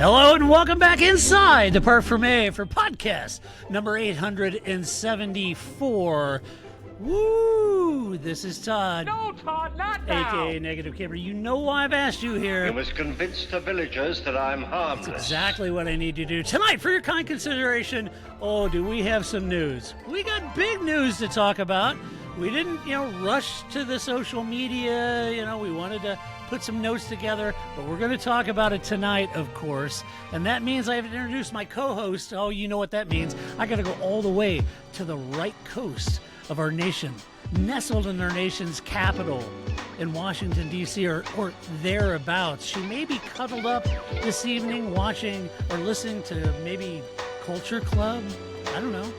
Hello and welcome back inside the Park for May for podcast number 874. Woo! This is Todd. No, Todd, not now. AKA Negative Camper. You know why I've asked you here. You must convince the villagers that I'm harmless. That's exactly what I need to do. Tonight, for your kind consideration, oh, do we have some news? We got big news to talk about. We didn't, rush to the social media. We wanted to put some notes together, but we're going to talk about it tonight, of course. And that means I have to introduce my co-host. Oh, you know what that means. I got to go all the way to the right coast of our nation, nestled in our nation's capital in Washington, D.C., or thereabouts. She may be cuddled up this evening watching or listening to maybe Culture Club. I don't know.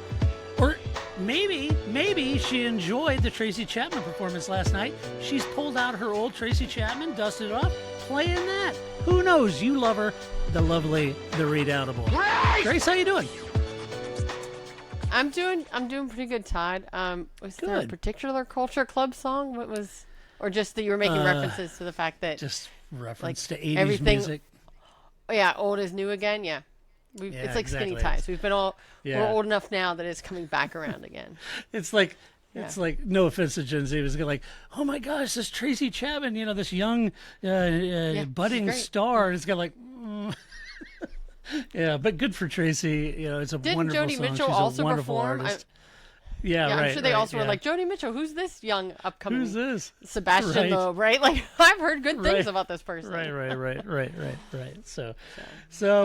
Or maybe she enjoyed the Tracy Chapman performance last night. She's pulled out her old Tracy Chapman, dusted it off, playing that. Who knows? You love her, the lovely, the redoubtable. Grace, how you doing? I'm doing pretty good, Todd. Was there a particular Culture Club song? What was, or just that you were making references to the fact that just reference to 80s music? Yeah, old is new again. Yeah. It's like exactly. Skinny Ties. We're old enough now that it's coming back around again. It's like, no offense to Gen Z, it was like, oh my gosh, this Tracy Chapman, this young budding star, it's got like, yeah, but good for Tracy. It's a wonderful Joni song. Mitchell She's also a wonderful perform? artist. I'm sure they also were like, Joni Mitchell, who's this young upcoming? Who's this? Sebastian Loeb, right? Like, I've heard good things about this person. Right. So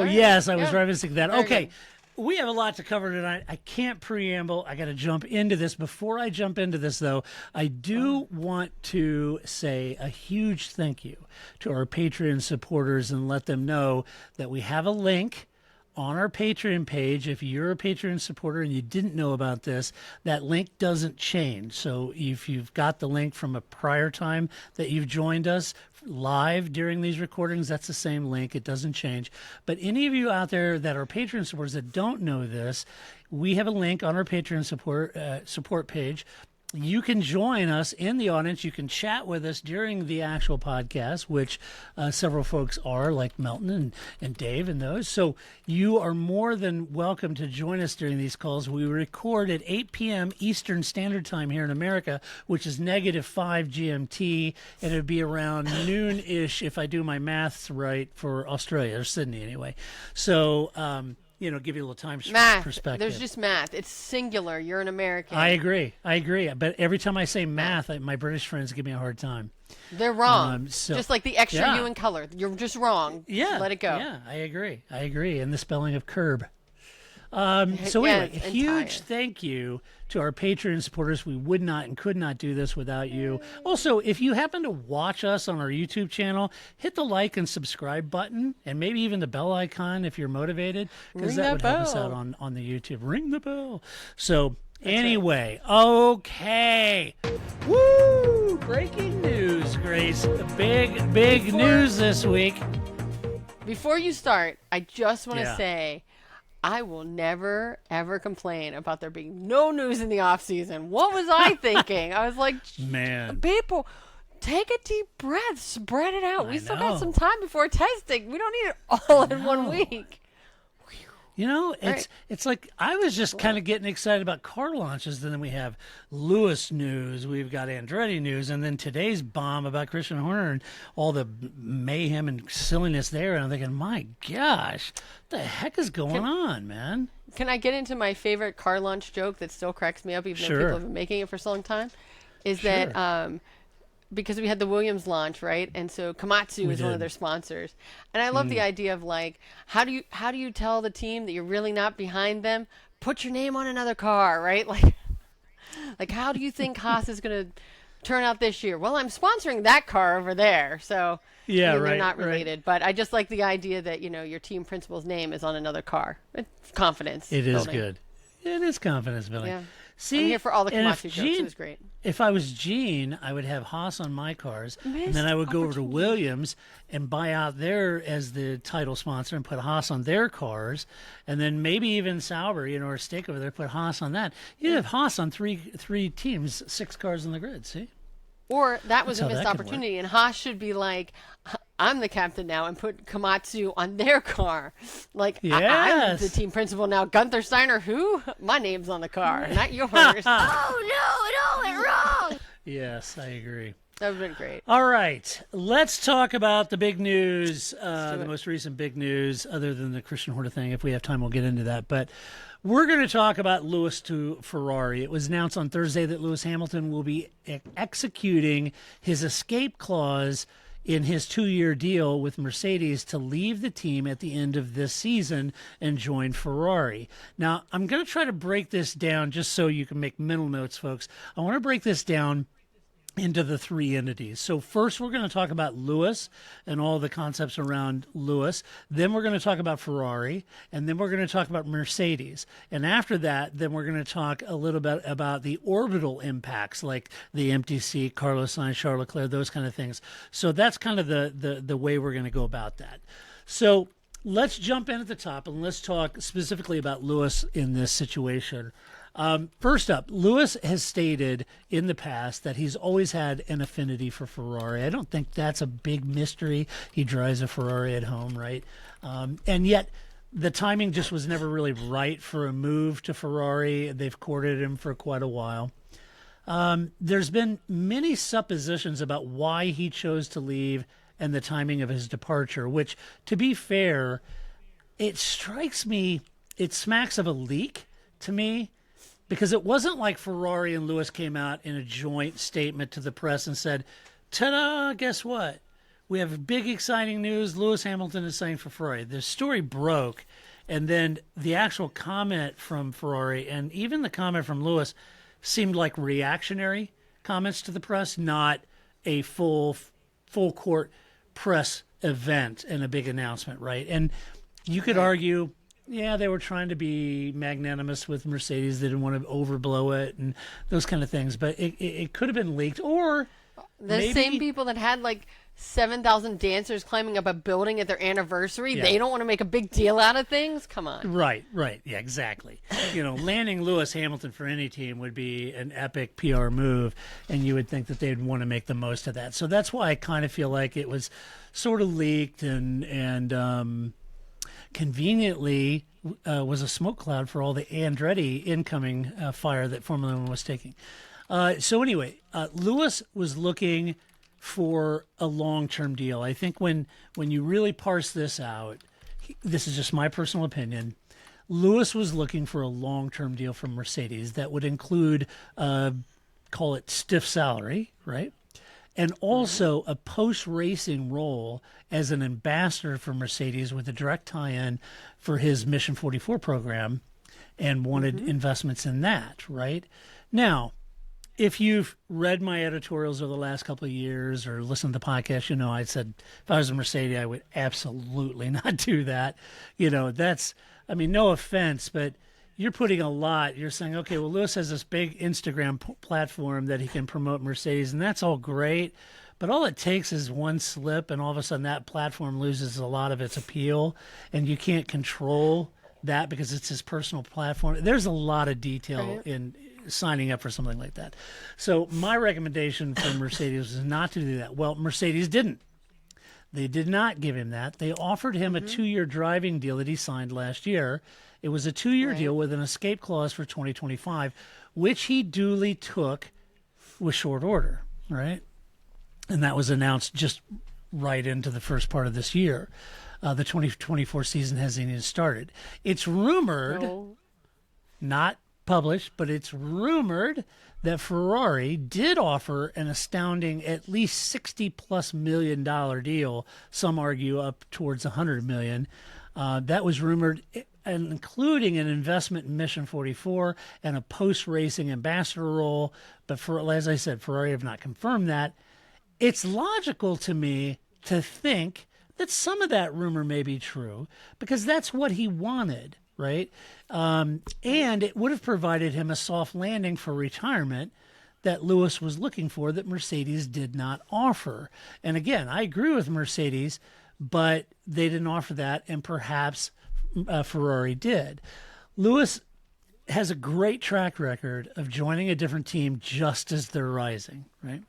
yes, I was referencing that. Okay, we have a lot to cover tonight. I can't preamble. I got to jump into this. Before I jump into this, though, I do want to say a huge thank you to our Patreon supporters and let them know that we have a link on our Patreon page. If you're a Patreon supporter and you didn't know about this, that link doesn't change. So if you've got the link from a prior time that you've joined us live during these recordings, that's the same link. It doesn't change. But any of you out there that are Patreon supporters that don't know this, we have a link on our Patreon support page. You can join us in the audience. You can chat with us during the actual podcast, which several folks are, like Melton and Dave and those. So you are more than welcome to join us during these calls. We record at 8 p.m. Eastern Standard Time here in America, which is -5 GMT, and it would be around noon-ish if I do my maths right for Australia, or Sydney anyway. So, give you a little time perspective. There's just math. It's singular. You're an American. I agree. But every time I say math, my British friends give me a hard time. They're wrong. just like the extra U in color. You're just wrong. Yeah. Let it go. Yeah, I agree. And the spelling of curb. So anyway, a huge thank you to our Patreon supporters. We would not and could not do this without you. Also, if you happen to watch us on our YouTube channel, hit the like and subscribe button, and maybe even the bell icon if you're motivated, because that would help us out on the YouTube. Ring the bell. So anyway, okay. Woo! Breaking news, Grace. Big news this week. Before you start, I just want to say, I will never, ever complain about there being no news in the off season. What was I thinking? I was like, man, people, take a deep breath, spread it out. We still got some time before testing. We don't need it all in 1 week. It's like I was just kind of getting excited about car launches. And then we have Lewis news. We've got Andretti news. And then today's bomb about Christian Horner and all the mayhem and silliness there. And I'm thinking, my gosh, what the heck is going on, man? Can I get into my favorite car launch joke that still cracks me up, even though people have been making it for so long time? Is that because we had the Williams launch, right? And so Komatsu is one of their sponsors. And I love the idea of like, how do you tell the team that you're really not behind them? Put your name on another car, right? Like how do you think Haas is going to turn out this year? Well, I'm sponsoring that car over there. So they're not related. But I just like the idea that, your team principal's name is on another car. It's confidence. It is good. It is confidence building. Yeah. See, I'm here for all the Komatsu jokes. It was great. If I was Gene, I would have Haas on my cars, and then I would go over to Williams and buy out there as the title sponsor and put Haas on their cars, and then maybe even Sauber, or Stake over there, put Haas on that. You'd have Haas on three teams, 6 cars on the grid, see? Or that was a missed opportunity, and Haas should be like, I'm the captain now, and put Komatsu on their car. Like, I'm the team principal now. Gunther Steiner, who? My name's on the car, not yours. Oh, no, it all went wrong. Yes, I agree. That would have been great. All right, let's talk about the big news, the most recent big news, other than the Christian Horner thing. If we have time, we'll get into that. But we're going to talk about Lewis to Ferrari. It was announced on Thursday that Lewis Hamilton will be executing his escape clause in his 2-year deal with Mercedes to leave the team at the end of this season and join Ferrari. Now, I'm going to try to break this down just so you can make mental notes, folks. I want to break this down into the 3 entities. So first we're going to talk about Lewis and all the concepts around Lewis. Then we're going to talk about Ferrari, and then we're going to talk about Mercedes. And after that, then we're going to talk a little bit about the orbital impacts, like the empty seat, Carlos Sainz, Charles Leclerc, those kind of things. So that's kind of the way we're going to go about that. So let's jump in at the top and let's talk specifically about Lewis in this situation. First up, Lewis has stated in the past that he's always had an affinity for Ferrari. I don't think that's a big mystery. He drives a Ferrari at home, right? And yet the timing just was never really right for a move to Ferrari. They've courted him for quite a while. There's been many suppositions about why he chose to leave and the timing of his departure, which, to be fair, it strikes me, it smacks of a leak to me. Because it wasn't like Ferrari and Lewis came out in a joint statement to the press and said, ta-da, guess what? We have big, exciting news. Lewis Hamilton is signing for Ferrari. The story broke, and then the actual comment from Ferrari and even the comment from Lewis seemed like reactionary comments to the press, not a full court press event and a big announcement, right? And you could argue, yeah, they were trying to be magnanimous with Mercedes. They didn't want to overblow it and those kind of things. But it could have been leaked. Or the same people that had like 7,000 dancers climbing up a building at their anniversary, they don't want to make a big deal out of things? Come on. Right. Yeah, exactly. Landing Lewis Hamilton for any team would be an epic PR move, and you would think that they'd want to make the most of that. So that's why I kind of feel like it was sort of leaked and conveniently was a smoke cloud for all the Andretti incoming fire that Formula One was taking. So anyway, Lewis was looking for a long-term deal. I think when you really parse this out, this is just my personal opinion, Lewis was looking for a long-term deal from Mercedes that would include, call it stiff salary, right? And also a post-racing role as an ambassador for Mercedes with a direct tie-in for his Mission 44 program, and wanted investments in that, right? Now, if you've read my editorials over the last couple of years or listened to the podcast, I said if I was a Mercedes, I would absolutely not do that. No offense, but you're putting a lot. You're saying, okay, well, Lewis has this big Instagram platform that he can promote Mercedes, and that's all great. But all it takes is one slip, and all of a sudden that platform loses a lot of its appeal, and you can't control that because it's his personal platform. There's a lot of detail in signing up for something like that. So my recommendation for Mercedes was not to do that. Well, Mercedes didn't. They did not give him that. They offered him a 2-year driving deal that he signed last year. It was a 2-year deal with an escape clause for 2025, which he duly took with short order, right? And that was announced just right into the first part of this year. The 2024 season hasn't even started. It's rumored, not published, but it's rumored that Ferrari did offer an astounding at least $60+ million deal. Some argue up towards $100 million. That was rumored, including an investment in Mission 44 and a post-racing ambassador role. But as I said, Ferrari have not confirmed that. It's logical to me to think that some of that rumor may be true because that's what he wanted, right? And it would have provided him a soft landing for retirement that Lewis was looking for that Mercedes did not offer. And again, I agree with Mercedes, but they didn't offer that, and perhaps Ferrari did. Lewis has a great track record of joining a different team just as they're rising, right?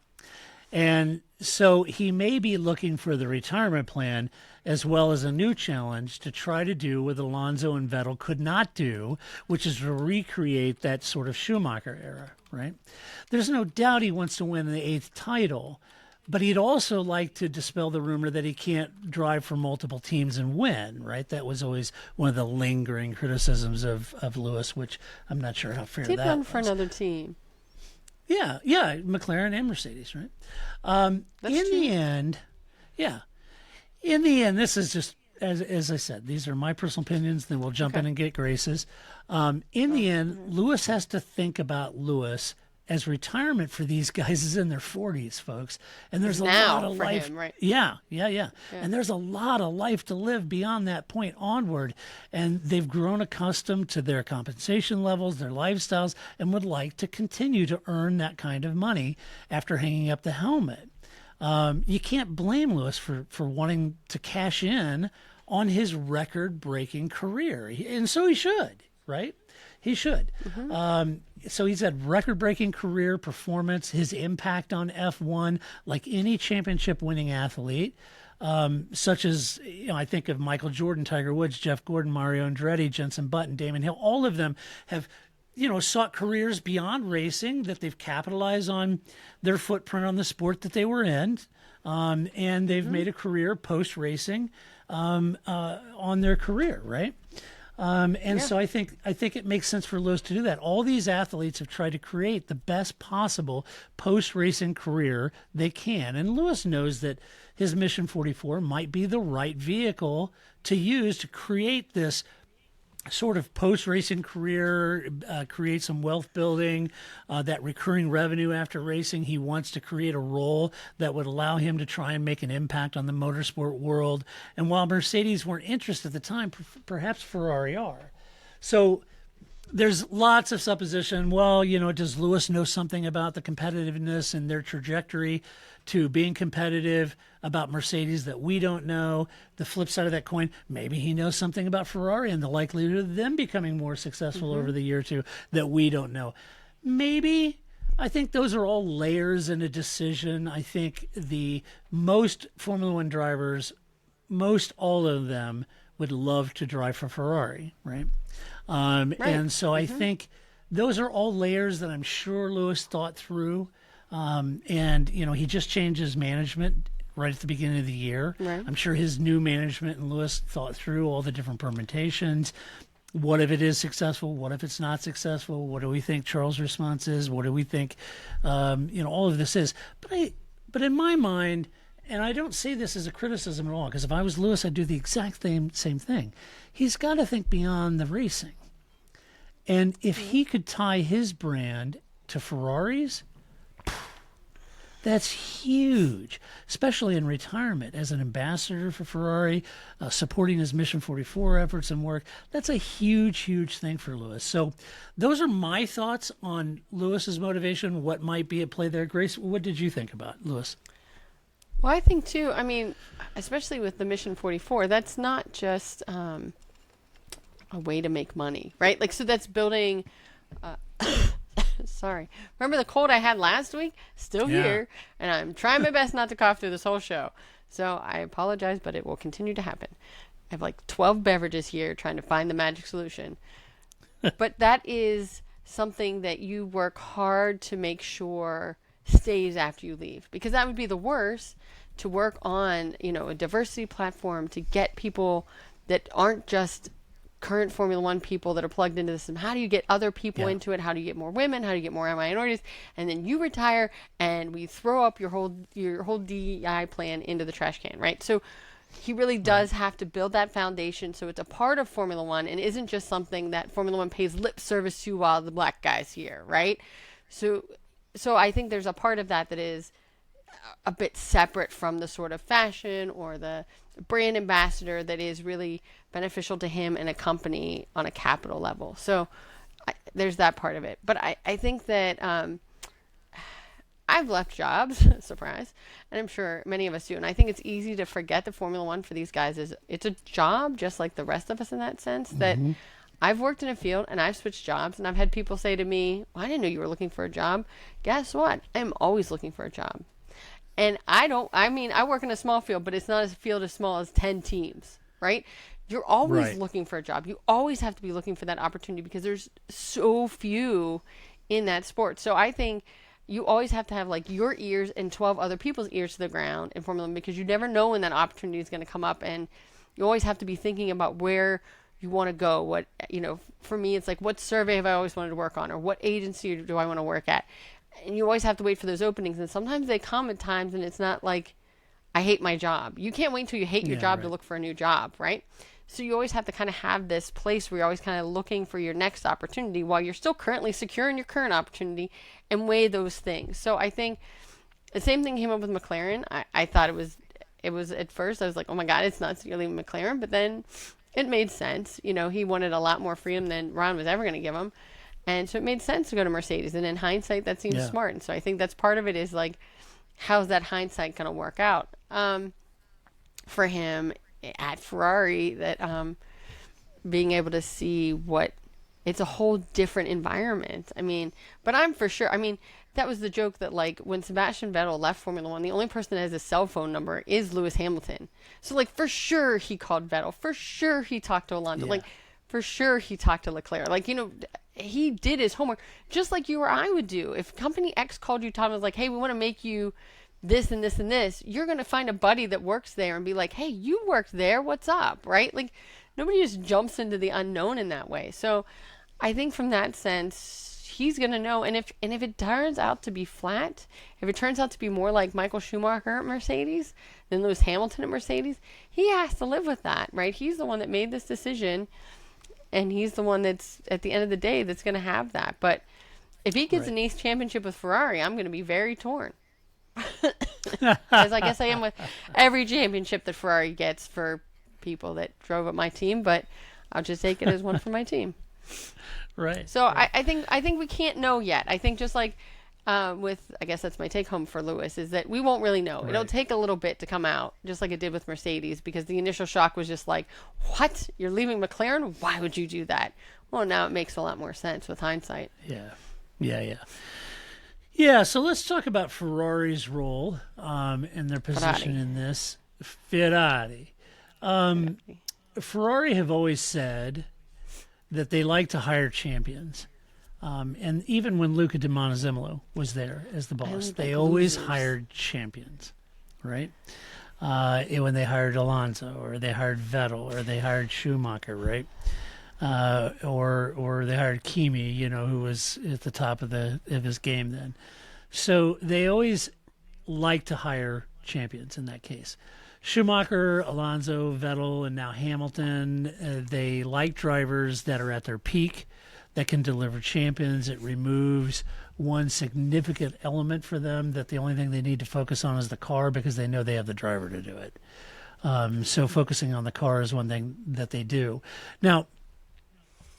And so he may be looking for the retirement plan as well as a new challenge to try to do what Alonso and Vettel could not do, which is to recreate that sort of Schumacher era, right? There's no doubt he wants to win the 8th title, but he'd also like to dispel the rumor that he can't drive for multiple teams and win, right? That was always one of the lingering criticisms of Lewis, which I'm not sure how fair that was. Did run for another team. Yeah, McLaren and Mercedes, right? The end, in the end, this is just, as I said, these are my personal opinions, then we'll jump in and get Grace's. In the end, Lewis has to think about Lewis as retirement for these guys is in their 40s, folks. And there's a lot of life. Him, right? Yeah. And there's a lot of life to live beyond that point onward. And they've grown accustomed to their compensation levels, their lifestyles, and would like to continue to earn that kind of money after hanging up the helmet. You can't blame Lewis for wanting to cash in on his record-breaking career. And so he should, right? He should. So he's had record-breaking career performance, his impact on F1, like any championship-winning athlete, such as, I think of Michael Jordan, Tiger Woods, Jeff Gordon, Mario Andretti, Jenson Button, Damon Hill. All of them have, sought careers beyond racing, that they've capitalized on their footprint on the sport that they were in, and they've made a career post-racing on their career, right? So I think it makes sense for Lewis to do that. All these athletes have tried to create the best possible post-racing career they can. And Lewis knows that his Mission 44 might be the right vehicle to use to create this sort of post-racing career, create some wealth building, that recurring revenue after racing. He wants to create a role that would allow him to try and make an impact on the motorsport world. And while Mercedes weren't interested at the time, perhaps Ferrari are. So there's lots of supposition. Well, does Lewis know something about the competitiveness and their trajectory to being competitive about Mercedes that we don't know? The flip side of that coin, maybe he knows something about Ferrari and the likelihood of them becoming more successful over the year or two that we don't know. Maybe. I think those are all layers in a decision. I think the most Formula One drivers, most all of them, would love to drive for Ferrari, right? And so I think those are all layers that I'm sure Lewis thought through. He just changed his management right at the beginning of the year. Right. I'm sure his new management and Lewis thought through all the different permutations. What if it is successful? What if it's not successful? What do we think Charles' response is? What do we think, all of this is? But in my mind, and I don't say this as a criticism at all, because if I was Lewis, I'd do the exact same thing. He's got to think beyond the racing. And if he could tie his brand to Ferrari's, that's huge, especially in retirement as an ambassador for Ferrari, supporting his Mission 44 efforts and work. That's a huge, huge thing for Lewis. So those are my thoughts on Lewis's motivation, what might be at play there. Grace, what did you think about Lewis? Well, I think, too, especially with the Mission 44, that's not just a way to make money, right? So that's building... Sorry. Remember the cold I had last week? Still here. And I'm trying my best not to cough through this whole show. So I apologize, but it will continue to happen. I have 12 beverages here trying to find the magic solution. But that is something that you work hard to make sure stays after you leave. Because that would be the worst, to work on, a diversity platform to get people that aren't just current Formula One people that are plugged into this. And how do you get other people into it? How do you get more women? How do you get more minorities? And then you retire and we throw up your whole DEI plan into the trash can, right? So he really does have to build that foundation so it's a part of Formula One and isn't just something that Formula One pays lip service to while the black guy's here, right? So I think there's a part of that is a bit separate from the sort of fashion or the brand ambassador that is really beneficial to him and a company on a capital level. So there's that part of it. But I think that I've left jobs, surprise, and I'm sure many of us do. And I think it's easy to forget that Formula One for these guys it's a job just like the rest of us in that sense, that I've worked in a field and I've switched jobs and I've had people say to me, well, I didn't know you were looking for a job. Guess what? I'm always looking for a job. And I work in a small field, but it's not a field as small as 10 teams, right? You're always looking for a job. You always have to be looking for that opportunity because there's so few in that sport. So I think you always have to have like your ears and 12 other people's ears to the ground in Formula One because you never know when that opportunity is going to come up. And you always have to be thinking about where you want to go. What, for me, it's like, what survey have I always wanted to work on, or what agency do I want to work at? And you always have to wait for those openings. And sometimes they come at times and it's not like, I hate my job. You can't wait until you hate your job to look for a new job, right? So you always have to kind of have this place where you're always kind of looking for your next opportunity while you're still currently secure in your current opportunity and weigh those things. So I think the same thing came up with McLaren. I thought it was at first, I was like, oh my God, it's nuts you're leaving McLaren. But then it made sense. He wanted a lot more freedom than Ron was ever going to give him. And so it made sense to go to Mercedes. And in hindsight, that seems smart. And so I think that's part of it is like, how's that hindsight going to work out for him at Ferrari, that being able to see it's a whole different environment. But I'm for sure, that was the joke that like when Sebastian Vettel left Formula One, the only person that has a cell phone number is Lewis Hamilton. So like for sure he called Vettel, for sure he talked to Alonso, like for sure he talked to Leclerc. Like, he did his homework just like you or I would do. If company X called you, Tom, was like, hey, we want to make you this and this and this, you're going to find a buddy that works there and be like, hey, you worked there, what's up, right? Like, nobody just jumps into the unknown in that way. So I think from that sense, he's going to know. And if it turns out to be flat, if it turns out to be more like Michael Schumacher at Mercedes than Lewis Hamilton at Mercedes, he has to live with that, right? He's the one that made this decision, and he's the one that's, at the end of the day, that's going to have that. But if he gets an Ace championship with Ferrari, I'm going to be very torn. As I guess I am with every championship that Ferrari gets for people that drove up my team, but I'll just take it as one for my team. Right. So I think we can't know yet. I think just like I guess that's my take home for Lewis, is that we won't really know. Right. It'll take a little bit to come out, just like it did with Mercedes, because the initial shock was just like, what? You're leaving McLaren? Why would you do that? Well, now it makes a lot more sense with hindsight. Yeah, so let's talk about Ferrari's role and their position in this. Ferrari. Ferrari have always said that they like to hire champions. And even when Luca Di Montezemolo was there as the boss, they always hired champions, right? When they hired Alonso, or they hired Vettel, or they hired Schumacher, right? Or they hired Kimi, who was at the top of his game then. So they always like to hire champions in that case. Schumacher, Alonso, Vettel, and now Hamilton, they like drivers that are at their peak, that can deliver champions. It removes one significant element for them, that the only thing they need to focus on is the car, because they know they have the driver to do it. So focusing on the car is one thing that they do. Now,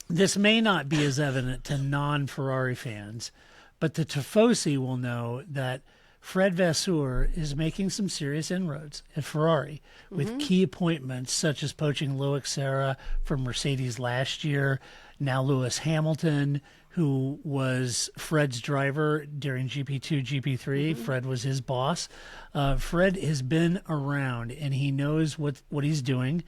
this may not be as evident to non-Ferrari fans, but the Tifosi will know that Fred Vasseur is making some serious inroads at Ferrari with key appointments, such as poaching Loic Serra from Mercedes last year. Now Lewis Hamilton, who was Fred's driver during GP2, GP3. Fred was his boss. Fred has been around, and he knows what he's doing.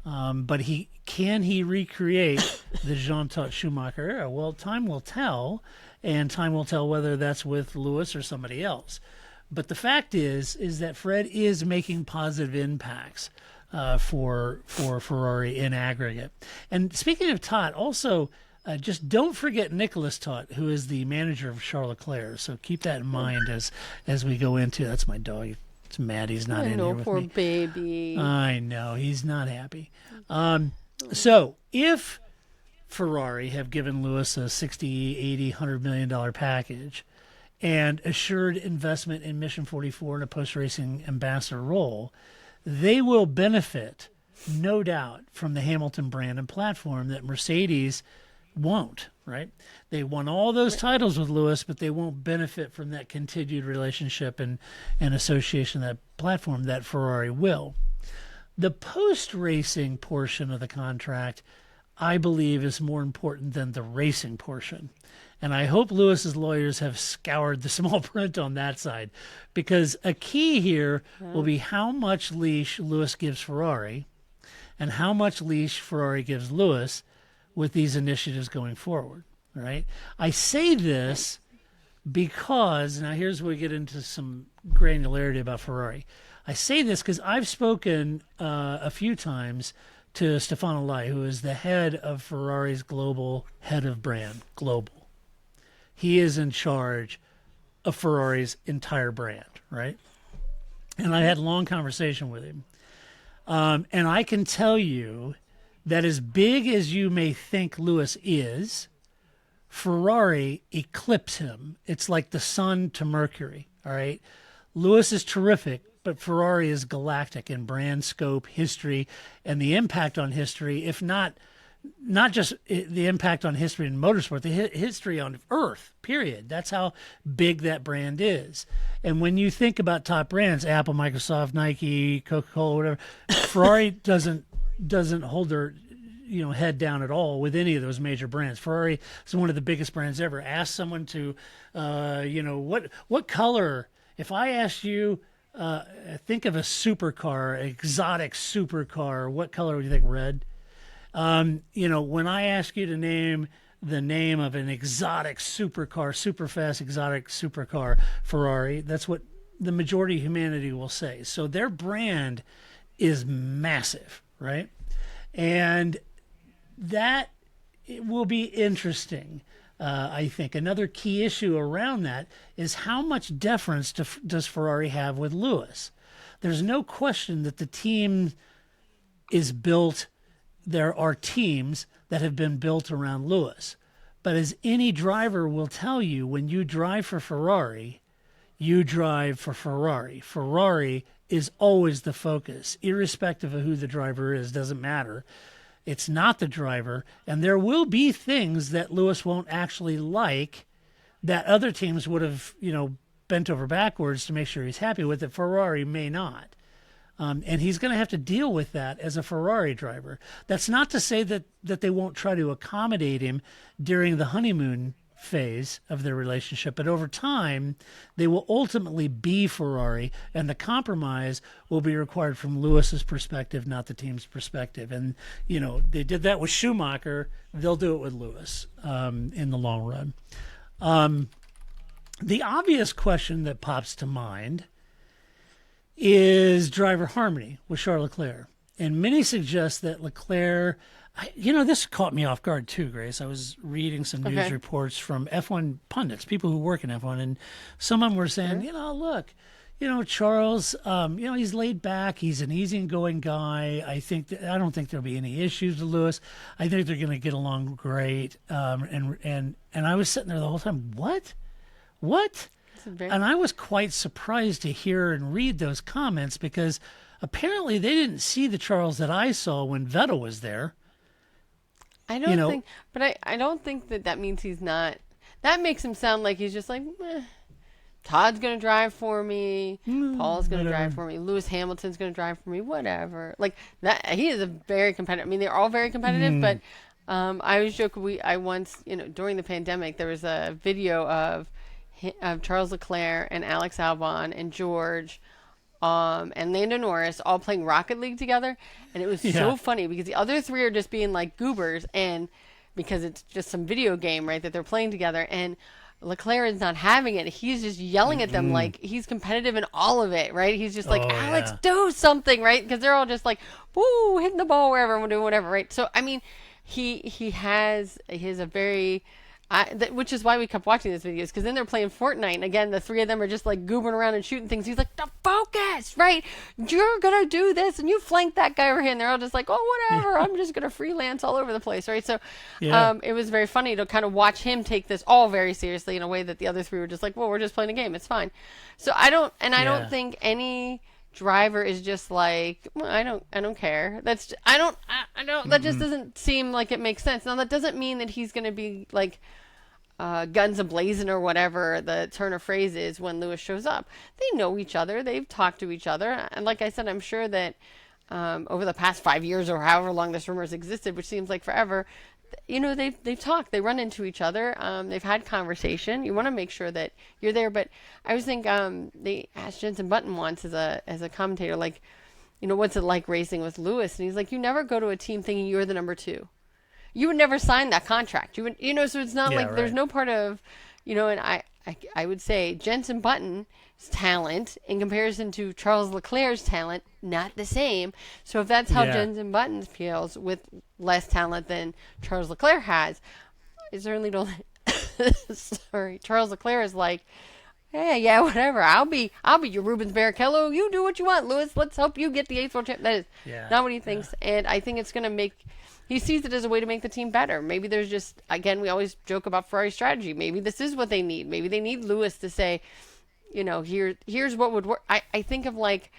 But can he recreate the Jean-Todt Schumacher era? Well, time will tell, and time will tell whether that's with Lewis or somebody else. But the fact is that Fred is making positive impacts for Ferrari in aggregate. And speaking of Todt, also just don't forget Nicholas Todt, who is the manager of Charles Leclerc. So keep that in mind as we go into. That's my dog. It's mad he's not in here with me. Poor baby. I know, he's not happy. So if Ferrari have given Lewis a $60, $80, $100 million package and assured investment in Mission 44 and a post-racing ambassador role, they will benefit, no doubt, from the Hamilton brand and platform that Mercedes won't, right? They won all those titles with Lewis, but they won't benefit from that continued relationship and association, that platform that Ferrari will. The post-racing portion of the contract, I believe, is more important than the racing portion. And I hope Lewis's lawyers have scoured the small print on that side, because a key here will be how much leash Lewis gives Ferrari and how much leash Ferrari gives Lewis with these initiatives going forward. Right? I say this because, now here's where we get into some granularity about Ferrari. I say this because I've spoken a few times to Stefano Lai, who is the head of Ferrari's global head of brand, global. He is in charge of Ferrari's entire brand, right? And I had a long conversation with him. And I can tell you that as big as you may think Lewis is, Ferrari eclipses him. It's like the sun to Mercury, all right? Lewis is terrific, but Ferrari is galactic in brand scope, history, and the impact on history, if not just the impact on history in motorsport, the history on Earth, period. That's how big that brand is. And when you think about top brands, Apple, Microsoft, Nike, Coca-Cola, whatever, Ferrari doesn't hold their head down at all with any of those major brands. Ferrari is one of the biggest brands ever. Ask someone to, what color, if I asked you, think of a supercar, exotic supercar, what color would you think? Red? When I ask you to name the name of an exotic supercar, super fast exotic supercar, Ferrari, that's what the majority of humanity will say. So their brand is massive, right? And that will be interesting. I think another key issue around that is how much deference does Ferrari have with Lewis? There's no question that the team is built. There are teams that have been built around Lewis. But as any driver will tell you, when you drive for Ferrari, you drive for Ferrari. Ferrari is always the focus, irrespective of who the driver is, doesn't matter. It's not the driver. And there will be things that Lewis won't actually like that other teams would have, bent over backwards to make sure he's happy with it. Ferrari may not. And he's going to have to deal with that as a Ferrari driver. That's not to say that they won't try to accommodate him during the honeymoon phase of their relationship, but over time, they will ultimately be Ferrari, and the compromise will be required from Lewis's perspective, not the team's perspective. And, they did that with Schumacher. They'll do it with Lewis in the long run. The obvious question that pops to mind is driver harmony with Charles Leclerc. And many suggest that Leclerc, this caught me off guard too, Grace. I was reading some news reports from F1 pundits, people who work in F1, and some of them were saying, look, Charles, he's laid back. He's an easygoing guy. I don't think there'll be any issues with Lewis. I think they're going to get along great. And I was sitting there the whole time. What? And I was quite surprised to hear and read those comments, because apparently they didn't see the Charles that I saw when Vettel was there. I don't think that means he's not. That makes him sound like he's just like, Todd's going to drive for me. Paul's going to drive for me. Lewis Hamilton's going to drive for me. Whatever. Like that, he is a very competitive. I mean, they're all very competitive, but I always joke. I once, during the pandemic, there was a video of Charles Leclerc and Alex Albon and George and Lando Norris all playing Rocket League together, and it was so funny because the other three are just being like goobers, and because it's just some video game, right, that they're playing together, and Leclerc is not having it. He's just yelling at them like he's competitive in all of it, right? He's just like, Alex, do something, right? Because they're all just like, woo, hitting the ball wherever, we're doing whatever, right? So I mean, he has a very which is why we kept watching these videos, because then they're playing Fortnite, and again, the three of them are just like goobering around and shooting things. He's like, the focus, right? You're gonna do this, and you flank that guy over here, and they're all just like, oh, whatever, I'm just gonna freelance all over the place, right? So it was very funny to kind of watch him take this all very seriously in a way that the other three were just like, well, we're just playing a game, it's fine. So I don't think any driver is just like, well, I don't care. That's I don't that just doesn't seem like it makes sense. Now that doesn't mean that he's going to be like guns a-blazing or whatever the turn of phrase is when Lewis shows up. They know each other. They've talked to each other. And like I said, I'm sure that over the past 5 years or however long this rumor has existed, which seems like forever, they've talked, they run into each other, they've had conversation. You want to make sure that you're there. But I always think they asked Jenson Button once as a commentator, like, what's it like racing with Lewis? And he's like, you never go to a team thinking you're the number 2. You would never sign that contract. You would, so it's not like there's no part of, and I would say Jenson Button's talent in comparison to Charles Leclerc's talent, not the same. So if that's how Jenson Button feels with less talent than Charles Leclerc has, I certainly don't. Sorry, Charles Leclerc is like, hey, yeah, whatever. I'll be your Rubens Barrichello. You do what you want, Lewis. Let's help you get the 8th world champ. That is not what he thinks, and I think it's going to make. He sees it as a way to make the team better. Maybe there's just, again, we always joke about Ferrari strategy. Maybe this is what they need. Maybe they need Lewis to say, here's what would work. I think of like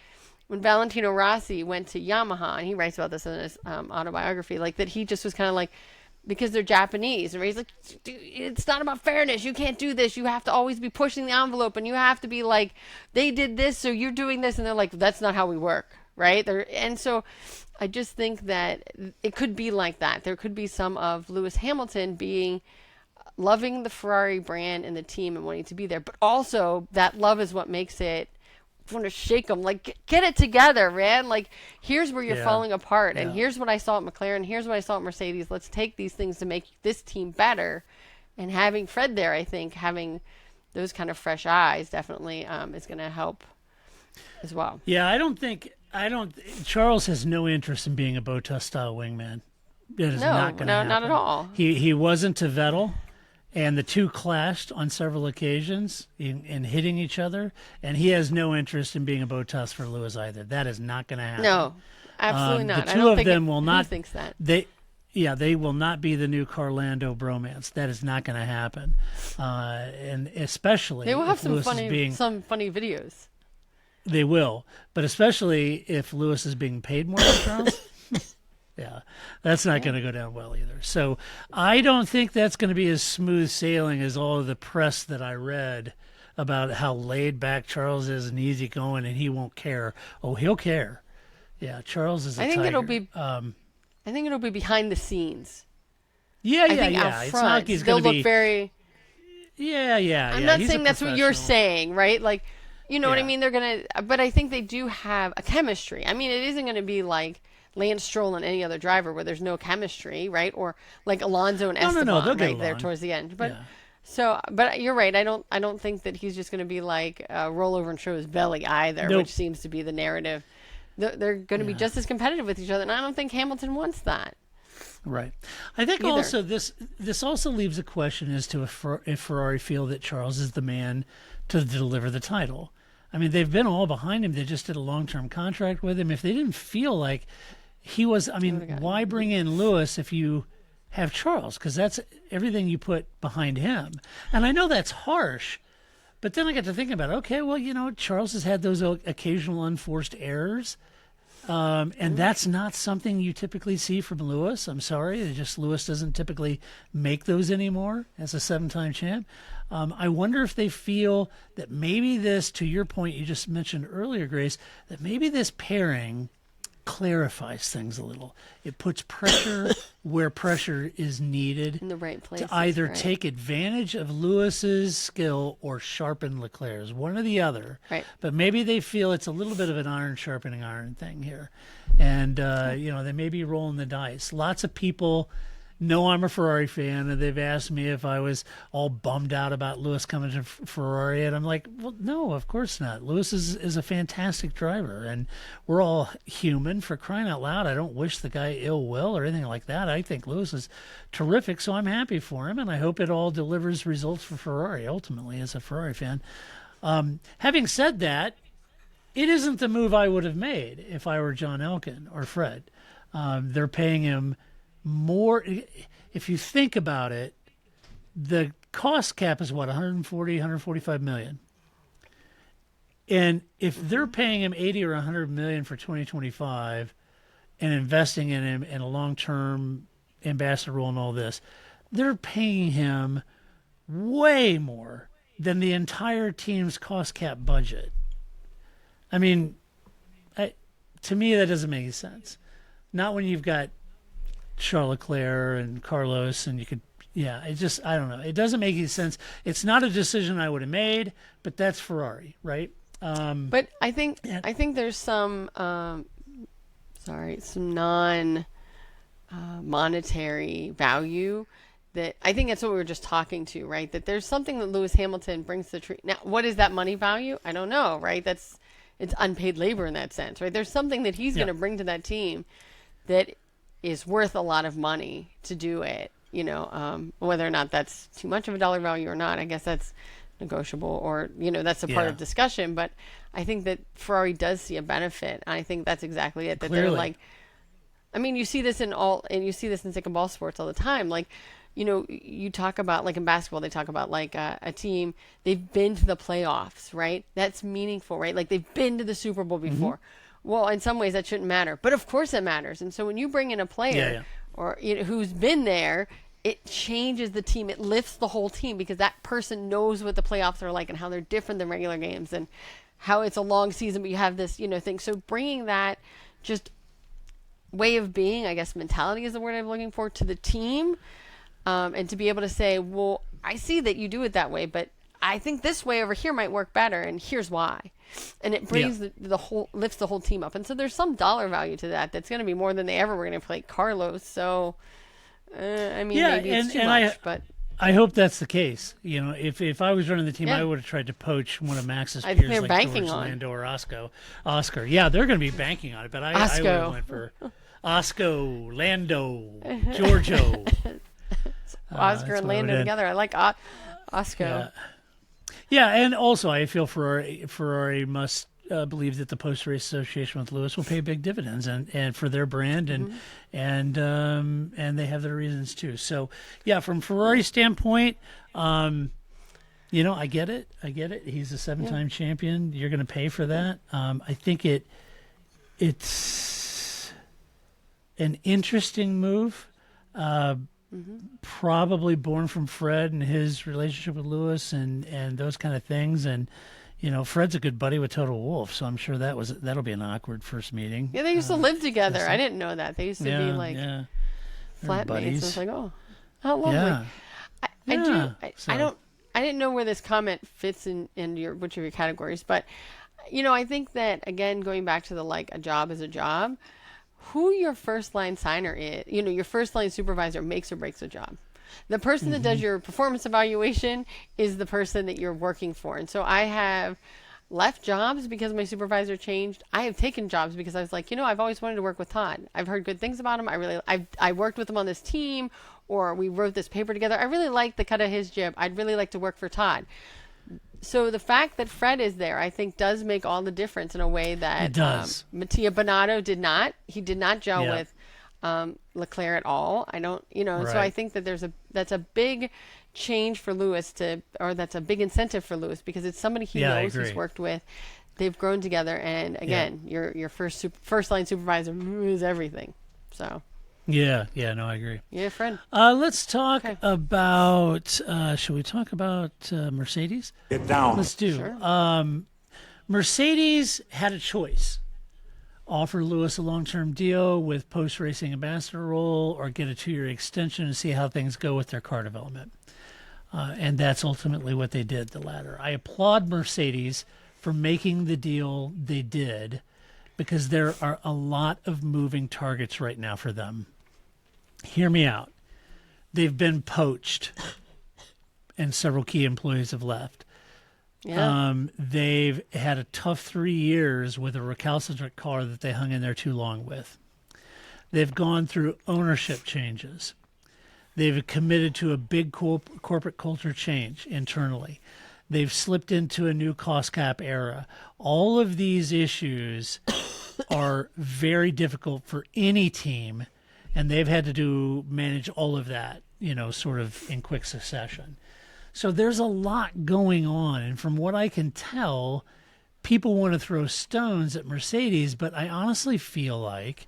when Valentino Rossi went to Yamaha, and he writes about this in his autobiography, like that he just was kind of like, because they're Japanese, and he's like, it's not about fairness. You can't do this. You have to always be pushing the envelope, and you have to be like, they did this, so you're doing this, and they're like, that's not how we work, right? And so I just think that it could be like that. There could be some of Lewis Hamilton loving the Ferrari brand and the team and wanting to be there, but also that love is what makes it want to shake them. Like, get it together, man. Like, here's where you're falling apart, and here's what I saw at McLaren. Here's what I saw at Mercedes. Let's take these things to make this team better. And having Fred there, I think having those kind of fresh eyes definitely is going to help as well. Yeah, Charles has no interest in being a Bottas-style wingman. It is not going to happen. No, not at all. He wasn't to Vettel, and the two clashed on several occasions in hitting each other, and he has no interest in being a Bottas for Lewis either. That is not going to happen. No, absolutely not. The two of them will not. He thinks that. They will not be the new Carlando bromance. That is not going to happen, and especially they will have some funny videos. They will, but especially if Lewis is being paid more than Charles. Yeah, that's not going to go down well either. So I don't think that's going to be as smooth sailing as all of the press that I read about how laid back Charles is and easy going, and he won't care. Oh, he'll care. Yeah, Charles is a tiger. I think it'll be behind the scenes. Yeah. Out It's front, not like he's they'll going to be look very. Yeah. I'm not saying that's what you're saying, right? Like, you know what I mean? They're gonna, but I think they do have a chemistry. I mean, it isn't going to be like Lance Stroll and any other driver where there's no chemistry, right? Or like Alonso and Esteban right there towards the end. But but you're right. I don't think that he's just going to be like roll over and show his belly either, which seems to be the narrative. They're going to be just as competitive with each other, and I don't think Hamilton wants that. Right. I think also this also leaves a question as to if Ferrari feel that Charles is the man to deliver the title. I mean, they've been all behind him. They just did a long-term contract with him. If they didn't feel like he was, I mean, why bring in Lewis if you have Charles? Because that's everything you put behind him. And I know that's harsh, but then I got to thinking about, okay, well, Charles has had those occasional unforced errors. And that's not something you typically see from Lewis. I'm sorry. Lewis doesn't typically make those anymore as a 7-time champ. I wonder if they feel that maybe this, to your point you just mentioned earlier, Grace, that maybe this pairing clarifies things a little. It puts pressure where pressure is needed in the right place to either take advantage of Lewis's skill or sharpen Leclerc's, one or the other. Right. But maybe they feel it's a little bit of an iron sharpening iron thing here, and they may be rolling the dice. Lots of people know I'm a Ferrari fan, and they've asked me if I was all bummed out about Lewis coming to Ferrari, and I'm like, well, no, of course not. Lewis is a fantastic driver, and we're all human, for crying out loud. I don't wish the guy ill will or anything like that. I think Lewis is terrific, so I'm happy for him, and I hope it all delivers results for Ferrari ultimately as a Ferrari fan. Having said that, it isn't the move I would have made if I were John Elkann or Fred. They're paying him more. If you think about it, the cost cap is what, 145 million. And if they're paying him 80 or 100 million for 2025 and investing in him in a long-term ambassador role and all this, they're paying him way more than the entire team's cost cap budget. I mean, to me, that doesn't make any sense. Not when you've got Charles Leclerc and Carlos, and you could, I don't know. It doesn't make any sense. It's not a decision I would have made, but that's Ferrari, right? But I think there's some non-monetary value that I think that's what we were just talking to, right? That there's something that Lewis Hamilton brings to the tree. Now, what is that money value? I don't know, right? It's unpaid labor in that sense, right? There's something that he's going to bring to that team that is worth a lot of money to do it. Whether or not that's too much of a dollar value or not, I guess that's negotiable, or that's a part of discussion. But I think that Ferrari does see a benefit, and I think that's exactly it. That Clearly. They're like, I mean, you see this in stick and ball sports all the time. Like, you talk about, like in basketball, they talk about like a team, they've been to the playoffs, right? That's meaningful, right? Like they've been to the Super Bowl before. Well, in some ways that shouldn't matter, but of course it matters. And so when you bring in a player or who's been there, it changes the team. It lifts the whole team because that person knows what the playoffs are like and how they're different than regular games and how it's a long season, but you have this, thing. So bringing that just way of being, I guess mentality is the word I'm looking for, to the team, and to be able to say, well, I see that you do it that way, but I think this way over here might work better, and here's why. And it brings the whole, lifts the whole team up. And so there's some dollar value to that. That's going to be more than they ever were going to play Carlos. So, maybe it's too much, but I hope that's the case. If I was running the team, I would have tried to poach one of Max's peers, like banking George on Lando or Oscar. Yeah, they're going to be banking on it, but I would have went for Oscar, Lando, Giorgio. Oscar and Lando together. I like Oscar. Yeah, and also I feel Ferrari must believe that the post-race association with Lewis will pay big dividends and for their brand and they have their reasons too. So yeah, from Ferrari's standpoint, I get it. He's a 7-time champion. You're going to pay for that. I think it's an interesting move. Probably born from Fred and his relationship with Lewis and those kind of things. And, Fred's a good buddy with Total Wolff, so I'm sure that'll be an awkward first meeting. Yeah, they used to live together. I didn't know that. They used to be like flatmates. I was like, oh, how lovely. I didn't know where this comment fits in which of your categories, but, I think that, again, going back to the, like, a job is a job, who your first line signer is, your first line supervisor makes or breaks a job. The person that does your performance evaluation is the person that you're working for. And so I have left jobs because my supervisor changed. I have taken jobs because I was like, I've always wanted to work with Todd. I've heard good things about him. I worked with him on this team, or we wrote this paper together. I really like the cut of his jib. I'd really like to work for Todd. So the fact that Fred is there, I think, does make all the difference in a way that it does. Mattia Binotto did not. He did not gel with Leclerc at all. I don't, right. So I think that that's a big change for Lewis that's a big incentive for Lewis because it's somebody he knows, he's worked with. They've grown together, and again, your first line supervisor is everything. So. Yeah, no, I agree. Yeah, Fred. Let's talk about. Should we talk about Mercedes? Get down. Let's do. Sure. Mercedes had a choice: offer Lewis a long-term deal with post-racing ambassador role, or get a 2-year extension and see how things go with their car development. And that's ultimately what they did. The latter. I applaud Mercedes for making the deal they did, because there are a lot of moving targets right now for them. Hear me out. They've been poached, and several key employees have left. Yeah. They've had a tough 3 years with a recalcitrant car that they hung in there too long with. They've gone through ownership changes. They've committed to a big corporate culture change internally. They've slipped into a new cost cap era. All of these issues are very difficult for any team, and they've had to manage all of that, sort of in quick succession. So there's a lot going on, and from what I can tell, people want to throw stones at Mercedes, but I honestly feel like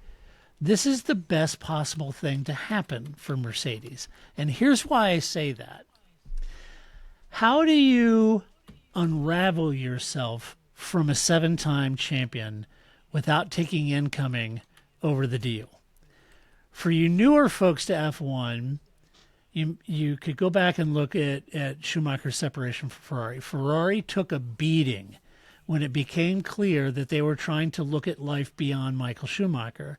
this is the best possible thing to happen for Mercedes. And here's why I say that. How do you unravel yourself from a 7-time champion without taking incoming over the deal. For you newer folks to F1, you could go back and look at Schumacher's separation from Ferrari. Ferrari took a beating when it became clear that they were trying to look at life beyond Michael Schumacher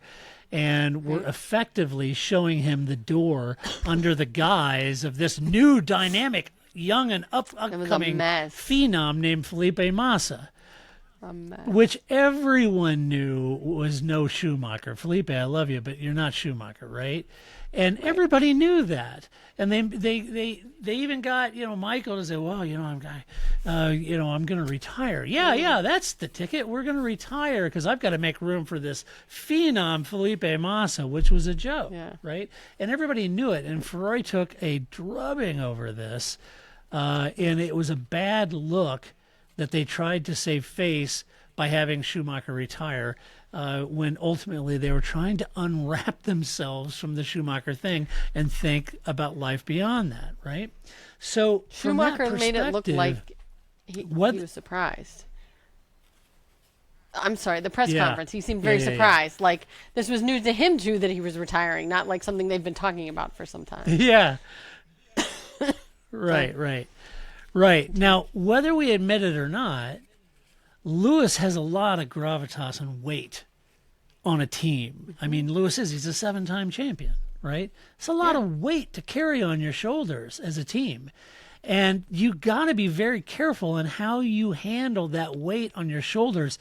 and were effectively showing him the door under the guise of this new dynamic, young and upcoming phenom named Felipe Massa, which everyone knew was no Schumacher. Felipe, I love you, but you're not Schumacher, right? And everybody knew that. And they even got, Michael to say, well, I'm going to retire. Yeah, that's the ticket. We're going to retire because I've got to make room for this phenom Felipe Massa, which was a joke, right? And everybody knew it. And Ferrari took a drubbing over this, and it was a bad look that they tried to save face by having Schumacher retire. When ultimately they were trying to unwrap themselves from the Schumacher thing and think about life beyond that, right? So Schumacher made it look like he was surprised. I'm sorry, the press conference, he seemed very surprised. Like this was news to him too that he was retiring, not like something they've been talking about for some time. Yeah. Right. Now, whether we admit it or not, Lewis has a lot of gravitas and weight on a team. I mean, he's a 7-time champion, right? It's a lot of weight to carry on your shoulders as a team. And you got to be very careful in how you handle that weight on your shoulders.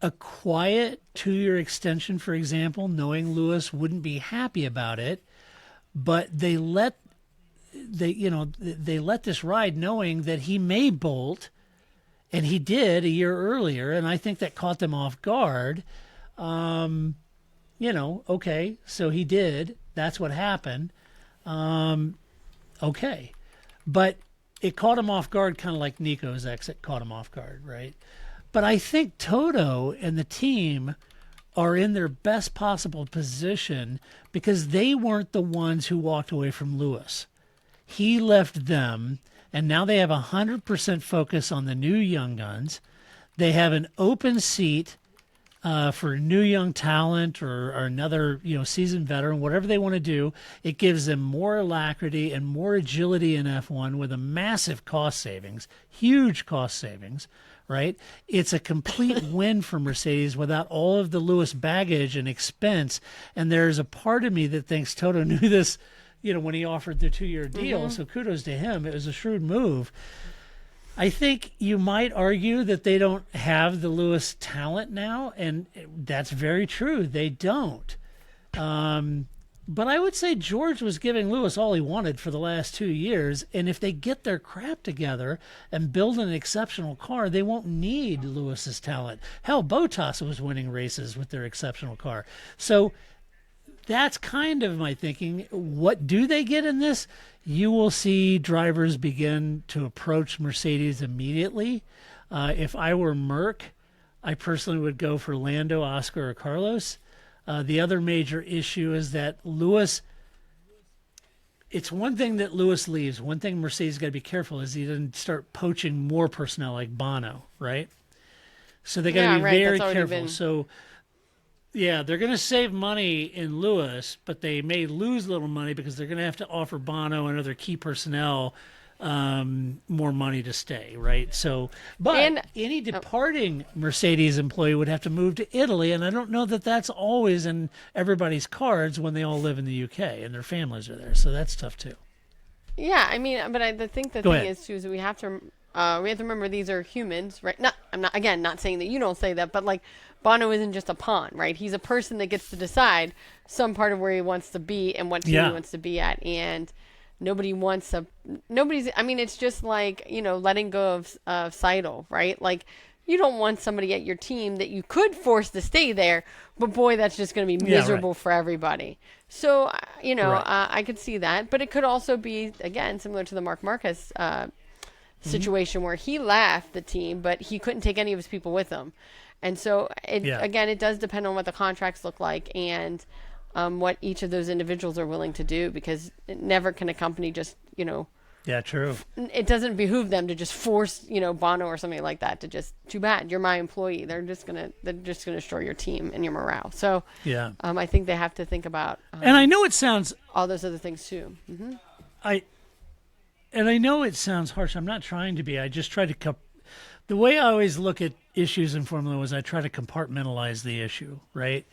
A quiet 2-year extension, for example, knowing Lewis wouldn't be happy about it, but they let this ride knowing that he may bolt. And he did a year earlier, and I think that caught them off guard. Okay, so he did. That's what happened. Okay. But it caught him off guard, kind of like Nico's exit caught him off guard, right? But I think Toto and the team are in their best possible position because they weren't the ones who walked away from Lewis. He left them. And now they have 100% focus on the new young guns. They have an open seat for new young talent or another seasoned veteran, whatever they want to do. It gives them more alacrity and more agility in F1 with a massive cost savings, huge cost savings, right? It's a complete win for Mercedes without all of the Lewis baggage and expense. And there's a part of me that thinks Toto knew this when he offered the 2-year deal. So kudos to him. It was a shrewd move. I think you might argue that they don't have the Lewis talent now, and that's very true. They don't. But I would say George was giving Lewis all he wanted for the last 2 years, and if they get their crap together and build an exceptional car, they won't need Lewis's talent. Hell, Bottas was winning races with their exceptional car. So that's kind of my thinking. What do they get in this? You will see drivers begin to approach Mercedes immediately. If I were Merck, I personally would go for Lando, Oscar, or Carlos. The other major issue is that Lewis, it's one thing that Lewis leaves. One thing Mercedes got to be careful is he doesn't start poaching more personnel like Bono, right? So they got to be very careful. So yeah, they're going to save money in Lewis, but they may lose a little money because they're going to have to offer Bono and other key personnel more money to stay, right? So, but any departing Mercedes employee would have to move to Italy, and I don't know that that's always in everybody's cards when they all live in the UK and their families are there. So that's tough too. Yeah, I mean, but I think the thing is too is we have to remember these are humans, right? I'm not saying that you don't say that, but like Bono isn't just a pawn, right? He's a person that gets to decide some part of where he wants to be and what team he wants to be at, and it's just like, letting go of Seidel, right? Like, you don't want somebody at your team that you could force to stay there, but boy, that's just going to be miserable for everybody. So, I could see that, but it could also be, again, similar to the Marc Marquez situation where he left the team, but he couldn't take any of his people with him. And so, again, it does depend on what the contracts look like and what each of those individuals are willing to do, because never can a company just, Yeah, true. It doesn't behoove them to just force, Bono or something like that to just, too bad, you're my employee. They're just gonna destroy your team and your morale. So yeah, I think they have to think about. And I know it sounds all those other things too. Mm-hmm. I know it sounds harsh. I'm not trying to be. I just try to the way I always look at issues in Formula One is I try to compartmentalize the issue, right?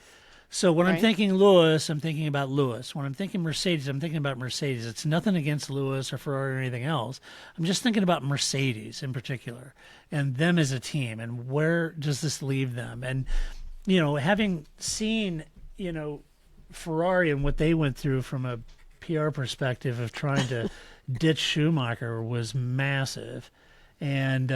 So when I'm thinking Lewis, I'm thinking about Lewis. When I'm thinking Mercedes, I'm thinking about Mercedes. It's nothing against Lewis or Ferrari or anything else. I'm just thinking about Mercedes in particular and them as a team and where does this leave them? And, having seen, Ferrari and what they went through from a PR perspective of trying to ditch Schumacher was massive. And